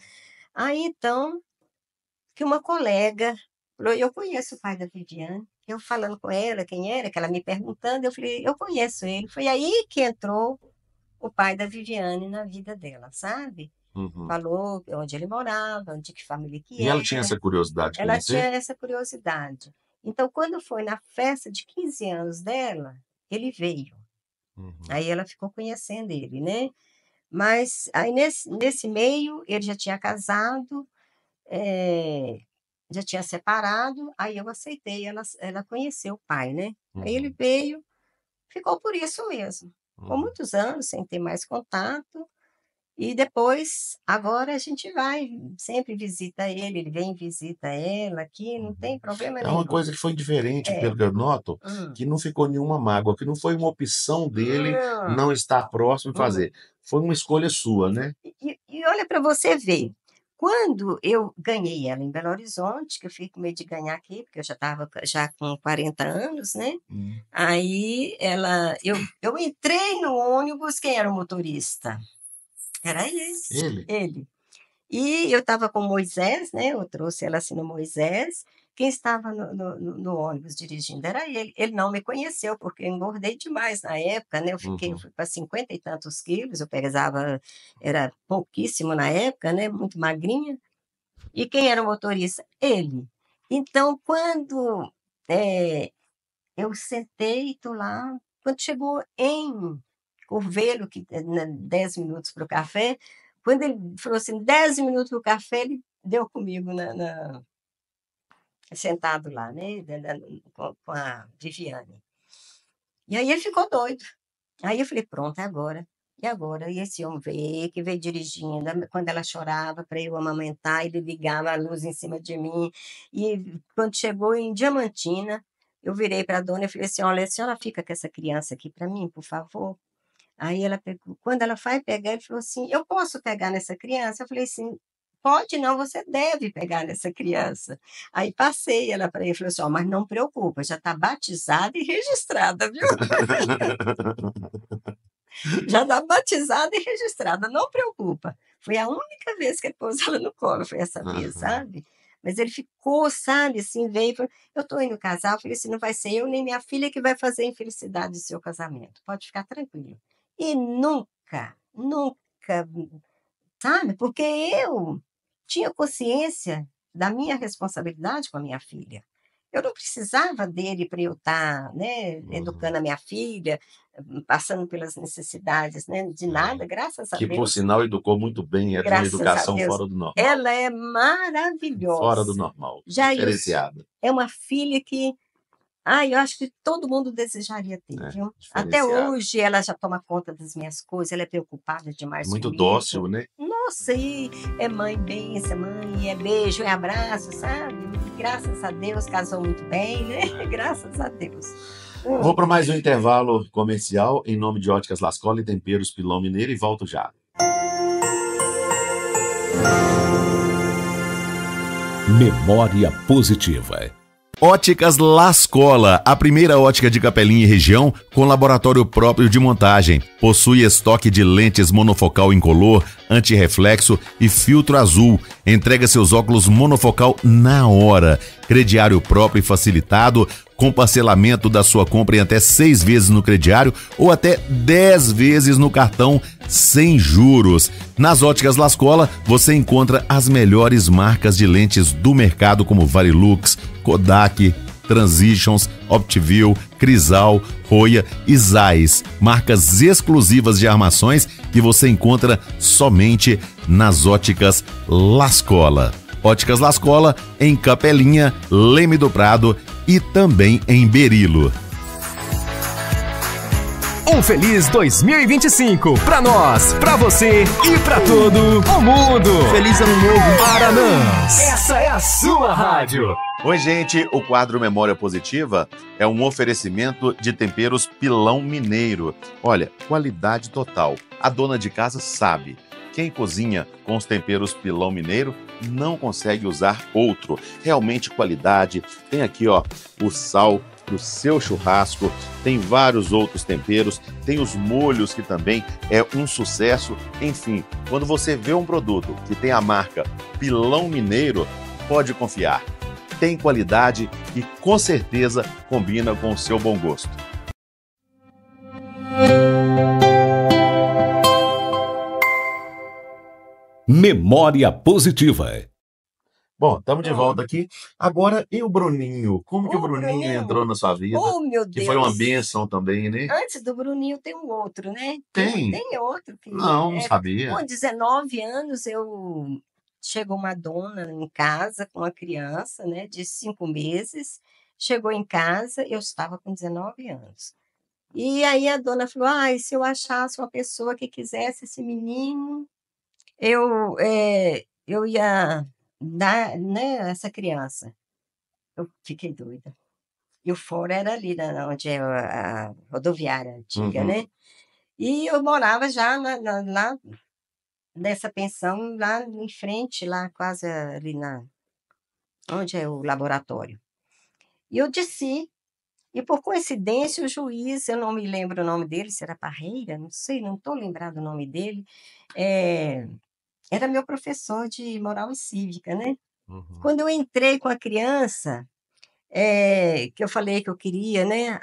Aí então, que uma colega falou: Eu conheço o pai da Viviane. Eu falando com ela quem era, que ela me perguntando, eu falei: Eu conheço ele. Foi aí que entrou o pai da Viviane na vida dela, sabe? Uhum. Falou onde ele morava, onde que família que E ela tinha era. essa curiosidade de Ela tinha conhecer? essa curiosidade. Então, quando foi na festa de 15 anos dela, ele veio. Uhum. Aí ela ficou conhecendo ele, né? Mas aí nesse meio ele já tinha casado, eh, já tinha separado, aí eu aceitei, ela conheceu o pai, né? Aí ele Uhum. veio, ficou por isso mesmo. Ficou Uhum. muitos anos sem ter mais contato, e depois, agora a gente vai, sempre visita ele vem e visita ela aqui, não tem Uhum. problema É uma nenhum. coisa que foi diferente, É. pelo que eu noto, Hum. que não ficou nenhuma mágoa, que não foi uma opção dele Não. não estar próximo e Hum. fazer. Foi uma escolha sua, né? E olha para você ver, quando eu ganhei ela em Belo Horizonte, que eu fiquei com medo de ganhar aqui, porque eu já estava já com 40 anos, né? Hum. Aí eu entrei no ônibus, quem era o motorista? Era ele, Ele? ele. E eu estava com o Moisés, né? Eu trouxe ela assim no Moisés. Quem estava no ônibus dirigindo era ele. Ele não me conheceu, porque eu engordei demais na época, né? Eu Uhum. fui para 50 e tantos quilos, eu pesava, era pouquíssimo na época, né? Muito magrinha. E quem era o motorista? Ele. Então, quando eu sentei, estou lá, quando chegou em Curvelo, que 10 minutos para o café, quando ele falou assim, 10 minutos para o café, ele deu comigo sentado lá, né, com a Viviane. E aí ele ficou doido. Aí eu falei, pronto, é agora. E agora? E esse homem veio, que veio dirigindo, quando ela chorava para eu amamentar, ele ligava a luz em cima de mim. E quando chegou em Diamantina, eu virei para a dona e falei assim, olha, a senhora fica com essa criança aqui para mim, por favor? Aí ela pegou, quando ela vai pegar, ele falou assim, eu posso pegar nessa criança? Eu falei assim, pode não, você deve pegar nessa criança. Aí passei ela para ele e falou assim, ó, mas não preocupa, já está batizada e registrada, viu? Já está batizada e registrada, não preocupa. Foi a única vez que ele pôs ela no colo, foi essa vez, sabe? Mas ele ficou, sabe, assim, veio e falou, eu estou indo casar, eu falei assim, não vai ser eu nem minha filha que vai fazer a infelicidade do seu casamento, pode ficar tranquilo. E nunca, nunca, sabe, porque eu tinha consciência da minha responsabilidade com a minha filha. Eu não precisava dele para eu estar, né, educando a minha filha, passando pelas necessidades, né, de nada, graças a Que, por Deus. sinal, educou muito bem, é de uma Graças a educação Deus. fora do normal. Ela é Fora do maravilhosa. normal, Jailson diferenciada. é uma filha que, eu acho que todo mundo desejaria ter, viu? Até diferenciada. hoje ela já toma conta das minhas coisas, ela é preocupada É demais muito comigo. dócil, né? Nossa, e é mãe benção, mãe, é beijo, é abraço, sabe? Graças a Deus casou muito bem, né? Graças a Deus. Vou para mais um intervalo comercial em nome de Óticas Lascola e Temperos Pilão Mineiro e volto já. Memória positiva. Óticas Lascola, a primeira ótica de Capelinha e região com laboratório próprio de montagem. Possui estoque de lentes monofocal incolor, antirreflexo e filtro azul. Entrega seus óculos monofocal na hora. Crediário próprio e facilitado, com parcelamento da sua compra em até 6 vezes no crediário ou até 10 vezes no cartão sem juros. Nas Óticas Lascola, você encontra as melhores marcas de lentes do mercado como Varilux, Kodak, Transitions, Optiview, Crisal, Roya e Zeiss. Marcas exclusivas de armações que você encontra somente nas Óticas Lascola. Óticas Lascola em Capelinha, Leme do Prado e também em Berilo. Um feliz 2025 pra nós, pra você e pra todo o mundo. Feliz ano novo. Aranãs, essa é a sua rádio. Oi, gente, o quadro Memória Positiva é um oferecimento de temperos Pilão Mineiro. Olha, qualidade total. A dona de casa sabe. Quem cozinha com os temperos Pilão Mineiro não consegue usar outro. Realmente qualidade. Tem aqui, ó, o sal para o seu churrasco, tem vários outros temperos, tem os molhos que também é um sucesso. Enfim, quando você vê um produto que tem a marca Pilão Mineiro, pode confiar. Tem qualidade e com certeza combina com o seu bom gosto. Memória positiva. Bom, estamos de volta aqui. Agora, e o Bruninho? Como que o Bruninho Bruninho. entrou na sua vida? Oh, meu Que Deus. foi uma bênção também, né? Antes do Bruninho tem um outro, né? Tem? Tem outro. Que Não sabia. Com 19 anos, chegou uma dona em casa com uma criança, né, de 5 meses. Chegou em casa, eu estava com 19 anos. E aí a dona falou, se eu achasse uma pessoa que quisesse esse menino, eu ia dar, né, essa criança. Eu fiquei doida. E o foro era ali, onde é a rodoviária antiga, né? E eu morava já lá nessa pensão, lá em frente, lá quase ali onde é o laboratório. E eu desci, e por coincidência o juiz, eu não me lembro o nome dele, se era Parreira, não sei, não estou lembrado o nome dele, era meu professor de moral e cívica, né? Quando eu entrei com a criança, que eu falei que eu queria, né,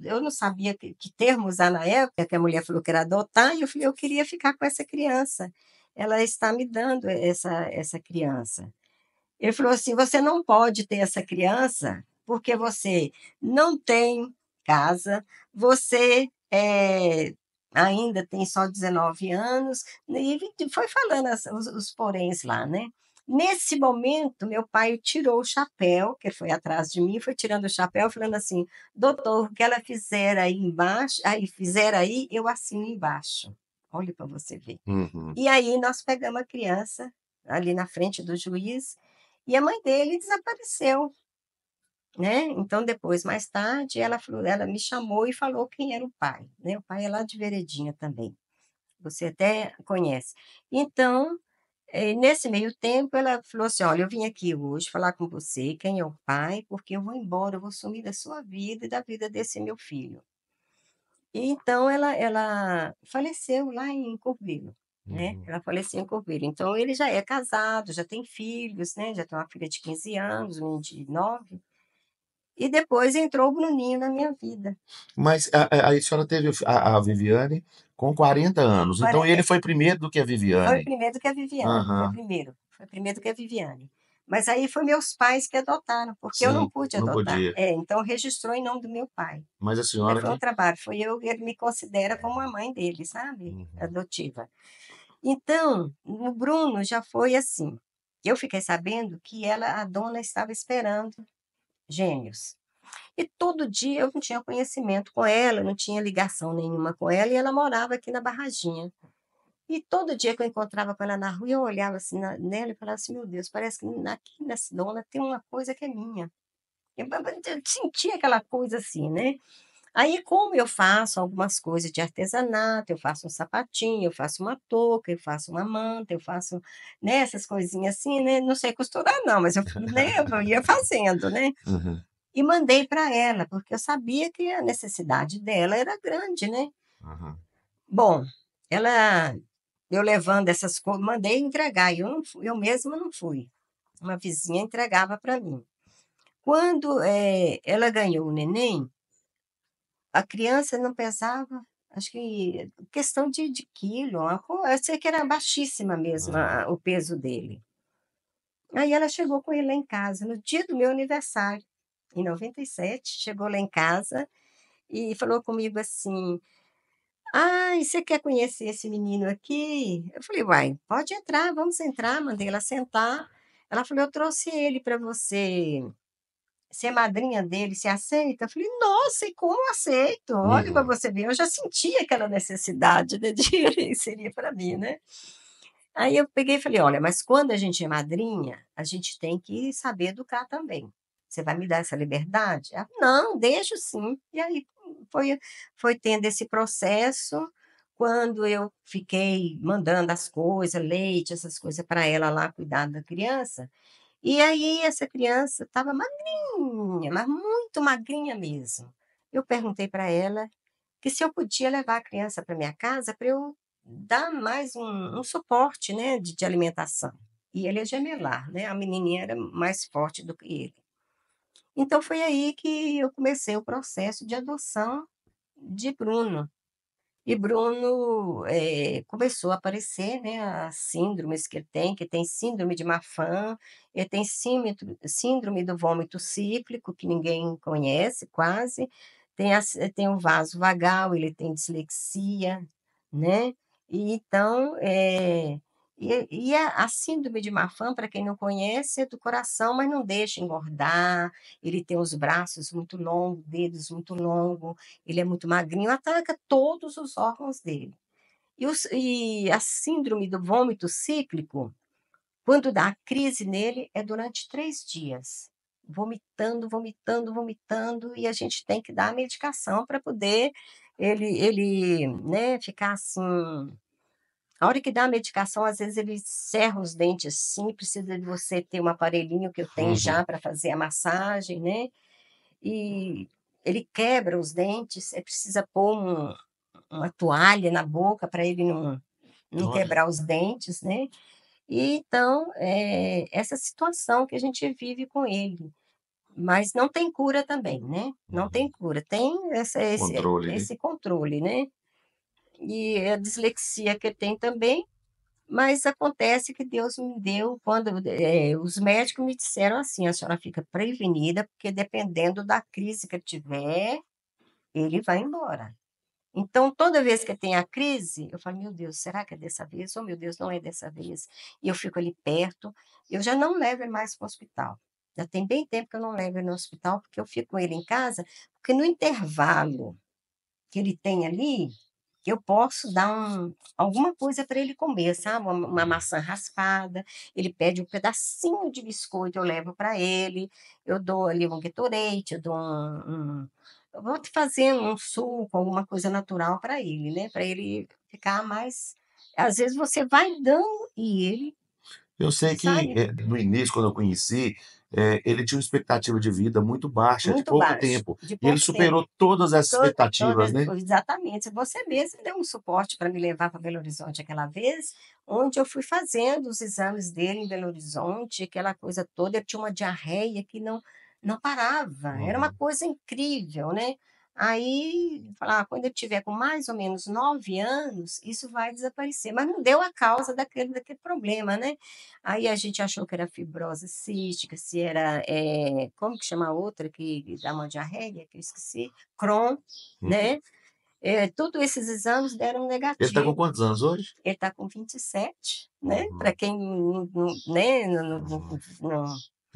eu não sabia que termo usar na época, que a mulher falou que era adotar, e eu falei, eu queria ficar com essa criança. Ela está me dando essa criança. Ele falou assim, você não pode ter essa criança porque você não tem casa, você ainda tem só 19 anos, e foi falando os poréns lá, né? Nesse momento, meu pai tirou o chapéu, que ele foi atrás de mim, foi tirando o chapéu, falando assim, doutor, o que ela fizer aí embaixo, eu assino embaixo. Olha para você ver. E aí nós pegamos a criança ali na frente do juiz e a mãe dele desapareceu, né? Então, depois, mais tarde, ela me chamou e falou quem era o pai, né? O pai é lá de Veredinha também. Você até conhece. Então, nesse meio tempo, ela falou assim, olha, eu vim aqui hoje falar com você, quem é o pai, porque eu vou embora, eu vou sumir da sua vida e da vida desse meu filho. E então ela faleceu lá em Corvino, né, Uhum. ela faleceu em Corvino. Então ele já é casado, já tem filhos, né, já tem uma filha de 15 anos, um de 9, e depois entrou o Bruninho na minha vida. Mas a senhora teve a Viviane com 40 anos, então Quaren ele foi primeiro do que a Foi Viviane? primeiro que a Viviane, Aham, foi primeiro que a Viviane. Mas aí foi meus pais que adotaram, porque eu não sim, pude não adotar. podia. Então registrou em nome do meu pai. Mas a Aí senhora foi um que trabalho, ele me considera como a mãe dele, sabe, uhum, adotiva. Então, o Bruno já foi assim, eu fiquei sabendo que a dona estava esperando gêmeos. E todo dia eu não tinha conhecimento com ela, não tinha ligação nenhuma com ela, e ela morava aqui na Barraginha. E todo dia que eu encontrava com ela na rua, eu olhava assim nela e falava assim: meu Deus, parece que aqui nessa dona tem uma coisa que é minha. Eu sentia aquela coisa assim, né? Aí, como eu faço algumas coisas de artesanato, eu faço um sapatinho, eu faço uma touca, eu faço uma manta, eu faço, né, essas coisinhas assim, né? Não sei costurar, não, mas né, eu ia fazendo, né? uhum, E mandei para ela, porque eu sabia que a necessidade dela era grande, né? uhum. Bom, ela eu levando essas coisas, mandei entregar, e eu não fui, eu mesma não fui. Uma vizinha entregava para mim. Quando ela ganhou o neném, a criança não pesava, acho que questão de quilo, eu sei que era baixíssima mesmo Aham. o peso dele. Aí ela chegou com ele lá em casa, no dia do meu aniversário, em 97, chegou lá em casa e falou comigo assim: "Ai, você quer conhecer esse menino aqui?" Eu falei: "Uai, pode entrar, vamos entrar." Mandei ela sentar. Ela falou: "Eu trouxe ele para você ser madrinha dele, você aceita?" Eu falei: "Nossa, e como aceito? Olha para Uhum. você ver." Eu já sentia aquela necessidade, né, de ele seria para mim, né. Aí eu peguei e falei: "Olha, mas quando a gente é madrinha, a gente tem que saber educar também. Você vai me dar essa liberdade?" Ela: "Não, deixo sim." E aí foi foi tendo esse processo, quando eu fiquei mandando as coisas, leite, essas coisas para ela lá cuidar da criança, e aí essa criança estava magrinha, mas muito magrinha mesmo. Eu perguntei para ela que se eu podia levar a criança para minha casa para eu dar mais um suporte, né, de alimentação. E ele é gemelar, né, a menininha era mais forte do que ele. Então foi aí que eu comecei o processo de adoção de Bruno. E Bruno, começou a aparecer, né, as síndromes que tem síndrome de Marfan, ele tem síndrome do vômito cíclico, que ninguém conhece quase, tem o vaso vagal, ele tem dislexia, né. E então, a síndrome de Marfan, para quem não conhece, é do coração, mas não deixa engordar, ele tem os braços muito longos, dedos muito longos, ele é muito magrinho, ataca todos os órgãos dele. E a síndrome do vômito cíclico, quando dá a crise nele, é durante 3 dias, vomitando, vomitando, vomitando, e a gente tem que dar a medicação para poder ele, né, ficar assim. A hora que dá a medicação, às vezes ele cerra os dentes assim, precisa de você ter um aparelhinho que eu tenho Uhum. já para fazer a massagem, né, e ele quebra os dentes, precisa pôr uma toalha na boca para ele não Olha. quebrar os dentes, né. E então, essa situação que a gente vive com ele, mas não tem cura também, né, não tem Uhum. cura, tem Controle, né. esse controle, né. E a dislexia que ele tem também, mas acontece que Deus me deu quando, os médicos me disseram assim: "A senhora fica prevenida, porque dependendo da crise que ele tiver, ele vai embora." Então, toda vez que tem a crise, eu falo: "Meu Deus, será que é dessa vez? Oh, meu Deus, não é dessa vez." E eu fico ali perto, eu já não levo ele mais para o hospital. Já tem bem tempo que eu não levo ele no hospital, porque eu fico com ele em casa, porque no intervalo que ele tem ali, eu posso dar alguma coisa para ele comer, sabe, uma maçã raspada, ele pede um pedacinho de biscoito, eu levo para ele, eu dou ali um Gatorade, eu dou eu vou te fazendo um suco, alguma coisa natural para ele, né, para ele ficar mais, às vezes você vai dando e ele Eu sei que, sabe. no início, quando eu conheci, ele tinha uma expectativa de vida muito baixa, de Muito pouco baixo, tempo. de E ele pouco tempo. superou todas essas expectativas, Todas, né? exatamente. Você mesmo deu um suporte para me levar para Belo Horizonte aquela vez, onde eu fui fazendo os exames dele em Belo Horizonte, aquela coisa toda. Ele tinha uma diarreia que não parava, era uma Uhum. coisa incrível, né? Aí, falar, quando eu tiver com mais ou menos 9 anos, isso vai desaparecer. Mas não deu a causa daquele problema, né? Aí a gente achou que era fibrose cística, se era, como que chama a outra que dá uma diarreia, que eu esqueci? Crohn, Uhum. né? Todos esses exames deram Ele está com negativo. quantos anos hoje? Ele está com 27, né? Uhum. Para quem né? Uhum.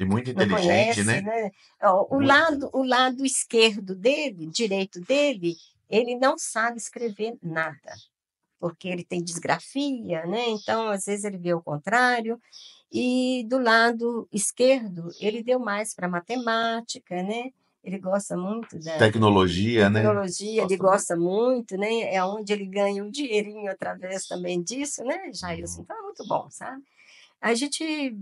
E muito Não inteligente, conhece, né? né? Ó, Muito. o lado esquerdo dele, direito dele, ele não sabe escrever nada, porque ele tem disgrafia, né? Então, às vezes, ele vê o contrário. E do lado esquerdo, ele deu mais para matemática, né? Ele gosta muito da Tecnologia, né? tecnologia, ele Gosta muito. gosta muito, né? É onde ele ganha um dinheirinho através também disso, né, Jailson? Uhum. Então é muito bom, sabe? A gente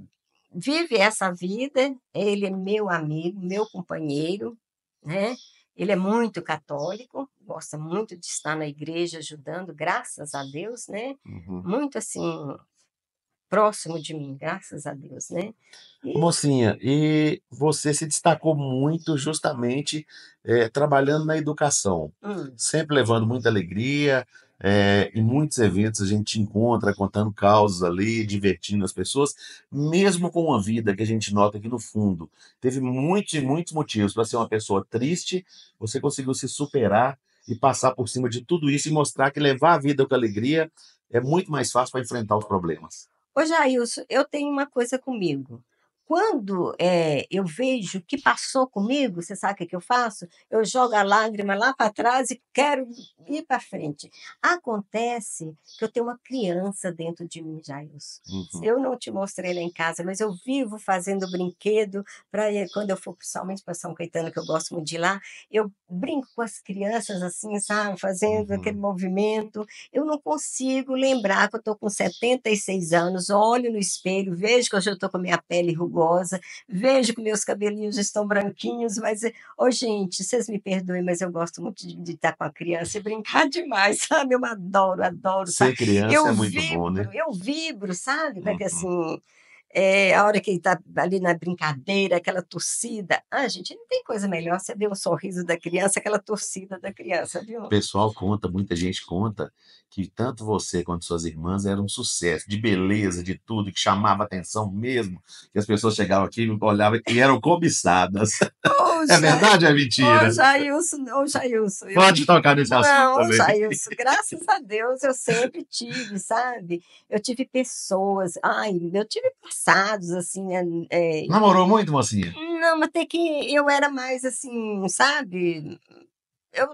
vive essa vida, ele é meu amigo, meu companheiro, né? Ele é muito católico, gosta muito de estar na igreja ajudando, graças a Deus, né? Uhum. Muito assim, próximo de mim, graças a Deus, né? Ô, E mocinha, e você se destacou muito justamente trabalhando na educação, hum, sempre levando muita alegria, em muitos eventos a gente te encontra contando causas ali, divertindo as pessoas, mesmo com uma vida que a gente nota que no fundo teve muitos e muitos motivos para ser uma pessoa triste, você conseguiu se superar e passar por cima de tudo isso e mostrar que levar a vida com alegria é muito mais fácil para enfrentar os problemas. Ô, Jailson, eu tenho uma coisa comigo. Quando eu vejo o que passou comigo, você sabe o que que eu faço? Eu jogo a lágrima lá para trás e quero ir para frente. Acontece que eu tenho uma criança dentro de mim, Jailson. Uhum. Eu não te mostrei lá em casa, mas eu vivo fazendo brinquedo para quando eu for principalmente para São Caetano, que eu gosto muito de ir lá, eu brinco com as crianças assim, sabe, fazendo aquele Uhum. movimento. Eu não consigo lembrar que eu estou com 76 anos, olho no espelho, vejo que eu já estou com a minha pele rugosa, vejo que meus cabelinhos estão branquinhos, mas, ô gente, vocês me perdoem, mas eu gosto muito de estar com a criança e brincar demais, sabe? Eu adoro, adoro, sabe? Ser criança é muito bom, né? Eu vibro, sabe? Porque Uhum. assim, a hora que ele está ali na brincadeira, aquela torcida. Ah, gente, não tem coisa melhor você ver o sorriso da criança, aquela torcida da criança, O viu? pessoal conta, muita gente conta, que tanto você quanto suas irmãs eram um sucesso, de beleza, de tudo, que chamava atenção mesmo, que as pessoas chegavam aqui e olhavam e eram cobiçadas. Ô, É verdade ou é Ô, mentira? Jailson, ô, Jailson, Pode tocar nesse assunto não, ô, também. Jailson, graças a Deus eu sempre tive, sabe? Eu tive pessoas, ai, eu tive passados, assim, né? Namorou muito, mocinha? Não, mas até que eu era mais assim, sabe? Eu,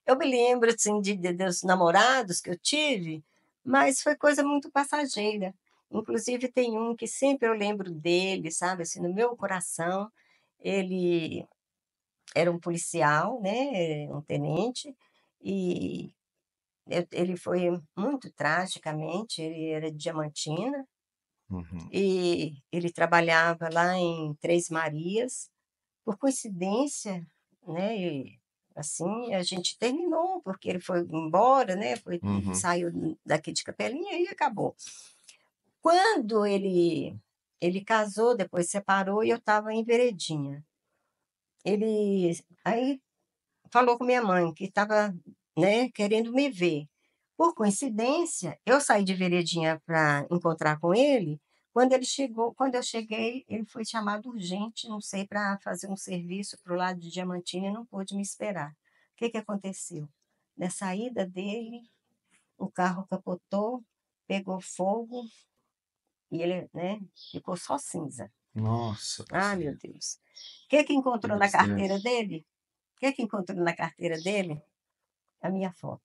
eu me lembro, assim, dos namorados que eu tive, mas foi coisa muito passageira. Inclusive, tem um que sempre eu lembro dele, sabe? Assim, no meu coração, ele era um policial, né, um tenente, e ele foi muito tragicamente, ele era de Diamantina, Uhum. e ele trabalhava lá em Três Marias. Por coincidência, né, assim, a gente terminou, porque ele foi embora, né, Uhum. saiu daqui de Capelinha e acabou. Quando ele casou, depois separou e eu estava em Veredinha. Ele aí falou com minha mãe que estava, né, querendo me ver. Por coincidência, eu saí de Veredinha para encontrar com ele. Quando eu cheguei, ele foi chamado urgente, não sei, para fazer um serviço para o lado de Diamantina e não pôde me esperar. O que que aconteceu? Na saída dele, o carro capotou, pegou fogo e ele, né, ficou só cinza. Nossa, Ah, meu mocinha, Deus. O que que que encontrou na carteira tristeza. dele? O que que encontrou na carteira dele? A minha foto.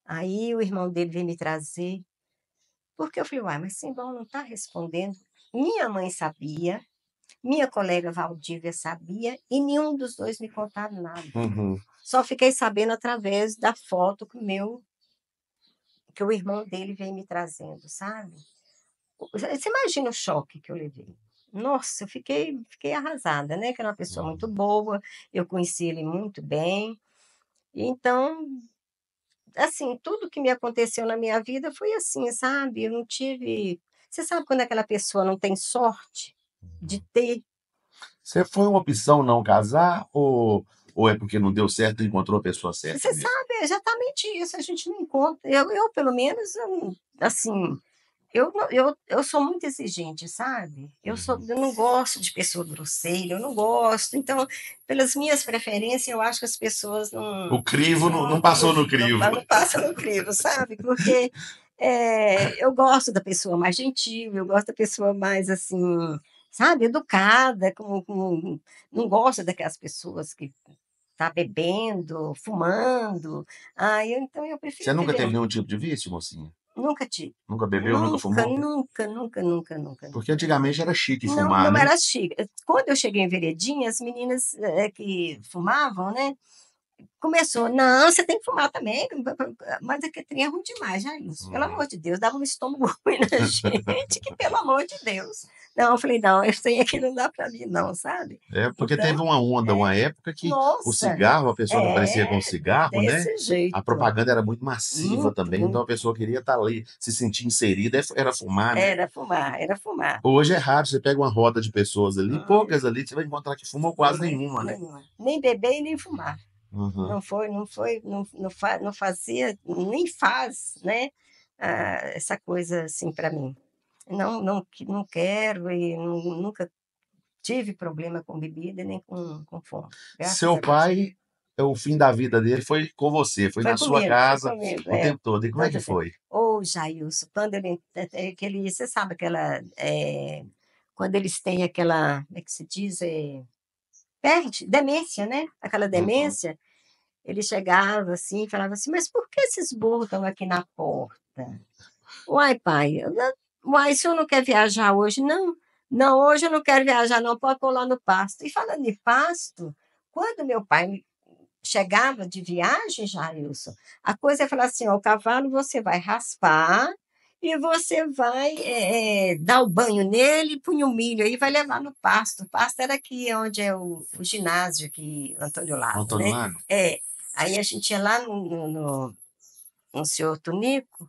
Aí o irmão dele veio me trazer, porque eu falei, uai, mas Simbão não está respondendo. Minha mãe sabia, minha colega Valdívia sabia, e nenhum dos dois me contaram nada. Uhum. Só fiquei sabendo através da foto que o irmão dele veio me trazendo, sabe? Você imagina o choque que eu levei. Nossa, eu fiquei arrasada, né, que era uma pessoa muito boa, eu conheci ele muito bem. Então, assim, tudo que me aconteceu na minha vida foi assim, sabe, eu não tive você sabe quando aquela pessoa não tem sorte de ter. Você foi uma opção não casar ou é porque não deu certo e encontrou a pessoa certa Você mesmo? sabe, é exatamente isso, a gente não encontra eu pelo menos, assim, eu sou muito exigente, sabe. Eu não gosto de pessoa grosseira, eu não gosto, então, pelas minhas preferências, eu acho que as pessoas O crivo não passou no crivo. não passam no crivo, sabe, porque, eu gosto da pessoa mais gentil, eu gosto da pessoa mais, assim, sabe, educada, não gosto daquelas pessoas que tá bebendo, fumando. Então eu Você prefiro nunca viver. teve nenhum tipo de vício, mocinha? Nunca tive. Nunca bebeu, nunca Nunca, fumou? nunca, nunca, nunca, nunca, Porque nunca. antigamente era chique Não, fumar, não né? era chique. Quando eu cheguei em Veredinha, as meninas, que fumavam, né, começou: "Não, você tem que fumar também, mas aquele trem é ruim demais, já isso, pelo Uhum. amor de Deus", dava um estômago ruim na gente, que pelo amor de Deus. Não, eu falei: "Não, isso aí aqui não dá para mim não", sabe. É, porque teve Então uma onda, é. uma época que o Nossa, cigarro, a pessoa que aparecia com é, cigarro, né? desse A jeito. propaganda era muito massiva Muito, também, então a muito. pessoa queria estar ali, se sentir inserida, era fumar, né? Era fumar, era fumar. Hoje é raro, você pega uma roda de pessoas ali, Hum, poucas ali, você vai encontrar que fumam quase nenhuma, né? nenhuma. Nem beber e nem fumar. Uhum. Não fazia, nem faz, né, essa coisa assim para mim. Não quero e nunca tive problema com bebida nem com fome, graças Seu a Deus. pai, o fim da vida dele foi com você, foi na sua Foi casa comigo, o tempo todo. E como é que todo tempo. foi? Ô, Jailson, quando aquele você sabe aquela, quando eles têm aquela, como é que se diz? Perde, demência, né, aquela Uhum. demência, ele chegava assim e falava assim: "Mas por que esses burros estão aqui na porta?". "Uai pai, uai, o senhor não quer viajar hoje?". "Não, não, hoje eu não quero viajar não, pode pôr lá no pasto". E falando em pasto, quando meu pai chegava de viagem, Jailson, a coisa é falar assim: "Ó, o cavalo você vai raspar e você vai, dar o banho nele, punha o milho aí, vai levar no pasto". O pasto era aqui onde é o ginásio aqui, Antônio Lago, Antônio né. Lago? É. Aí a gente ia lá no senhor Tonico,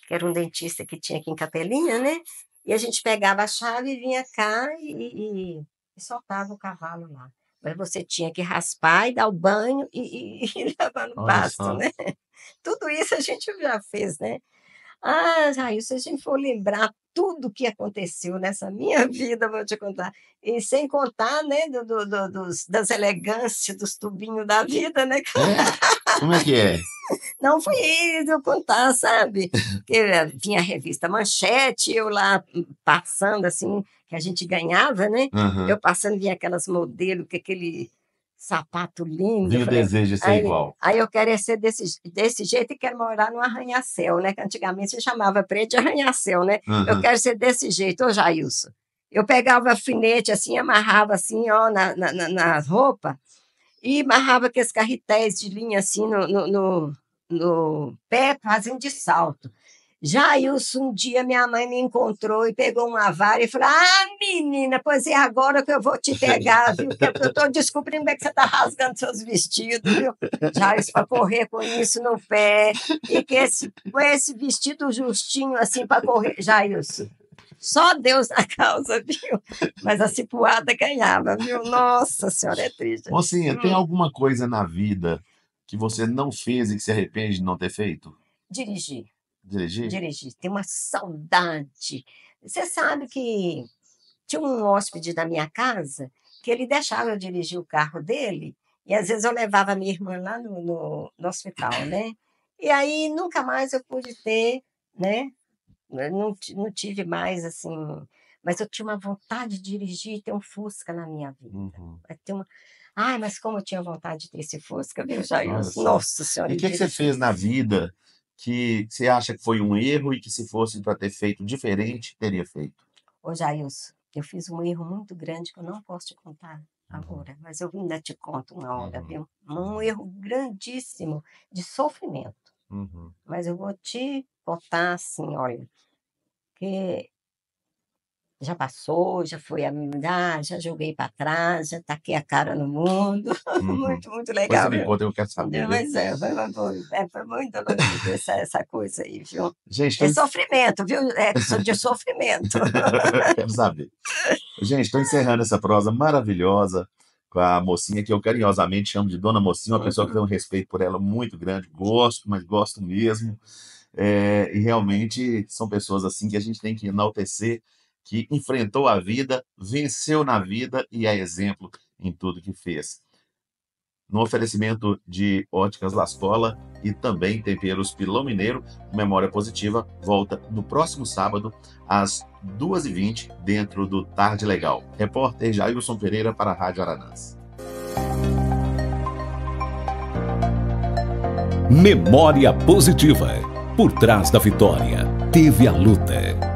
que era um dentista que tinha aqui em Capelinha, né, e a gente pegava a chave e vinha cá e soltava o cavalo lá. Mas você tinha que raspar e dar o banho e levar no Olha pasto, só. né. Tudo isso a gente já fez, né. Ah, Jair, se a gente for lembrar tudo que aconteceu nessa minha vida, vou te contar, e sem contar, né, das elegâncias, dos tubinhos da vida, né. É? Como é que é? Não foi eles eu contar, sabe. Porque vinha a revista Manchete, eu lá, passando, assim, que a gente ganhava, né, Aham. eu passando, vinha aquelas modelo com aquele sapato lindo, eu Vinha o falei desejo de ser aí igual. aí eu quero é ser desse jeito e quero morar num arranha-céu, né, que antigamente se chamava prédio de arranha-céu, né. Eu Aham. quero ser desse jeito, ô Jailson. Eu pegava alfinete, assim, amarrava assim, ó, na roupa e amarrava aqueles carretéis de linha assim no pé, fazendo de salto. Jailson, um dia minha mãe me encontrou e pegou uma vara e falou: "Ah, menina, pois é agora que eu vou te pegar, viu? Porque eu estou descobrindo como é que você está rasgando seus vestidos, viu?". Jailson, para correr com isso no pé, e com esse vestido justinho assim para correr. Jailson, só Deus na causa, viu? Mas a cipuada ganhava, viu? Nossa senhora, é triste. Mocinha, tem Hum. alguma coisa na vida que você não fez e que se arrepende de não ter feito? Dirigir, Dirigir? dirigir, tem uma saudade. Você sabe que tinha um hóspede da minha casa que ele deixava eu dirigir o carro dele, e às vezes eu levava minha irmã lá no hospital, né. E aí nunca mais eu pude ter, né, eu não tive mais, assim, mas eu tinha uma vontade de dirigir e ter um Fusca na minha vida. Uhum. Vai ter uma Ai, mas como eu tinha vontade de ter esse Fusca, viu, Olha Jailson? só. Nossa E senhora, o e que que você dirigir. fez na vida que você acha que foi um erro e que se fosse para ter feito diferente, teria feito? Ô Jailson, eu fiz um erro muito grande que eu não posso te contar Uhum. agora, mas eu ainda te conto uma hora, Uhum. viu. Um Uhum. erro grandíssimo de sofrimento, Uhum. mas eu vou te contar assim, olha, que já passou, já foi já joguei para trás, já taquei a cara no mundo. Muito, muito Depois legal, você me viu? conta, eu quero saber, viu? Mas foi muito dolorido essa coisa aí, viu? Gente, É sofrimento, viu? É de sofrimento. quero saber. Gente, estou encerrando essa prosa maravilhosa com a mocinha que eu carinhosamente chamo de Dona Mocinha, uma pessoa que tem um respeito por ela muito grande, gosto, mas gosto mesmo. E realmente são pessoas assim que a gente tem que enaltecer, que enfrentou a vida, venceu na vida e é exemplo em tudo que fez. No oferecimento de Óticas La Scola e também Temperos Pilão Mineiro, Memória Positiva volta no próximo sábado, às 2h20, dentro do Tarde Legal. Repórter Jailson Pereira para a Rádio Aranãs. Memória Positiva. Por trás da vitória, teve a luta.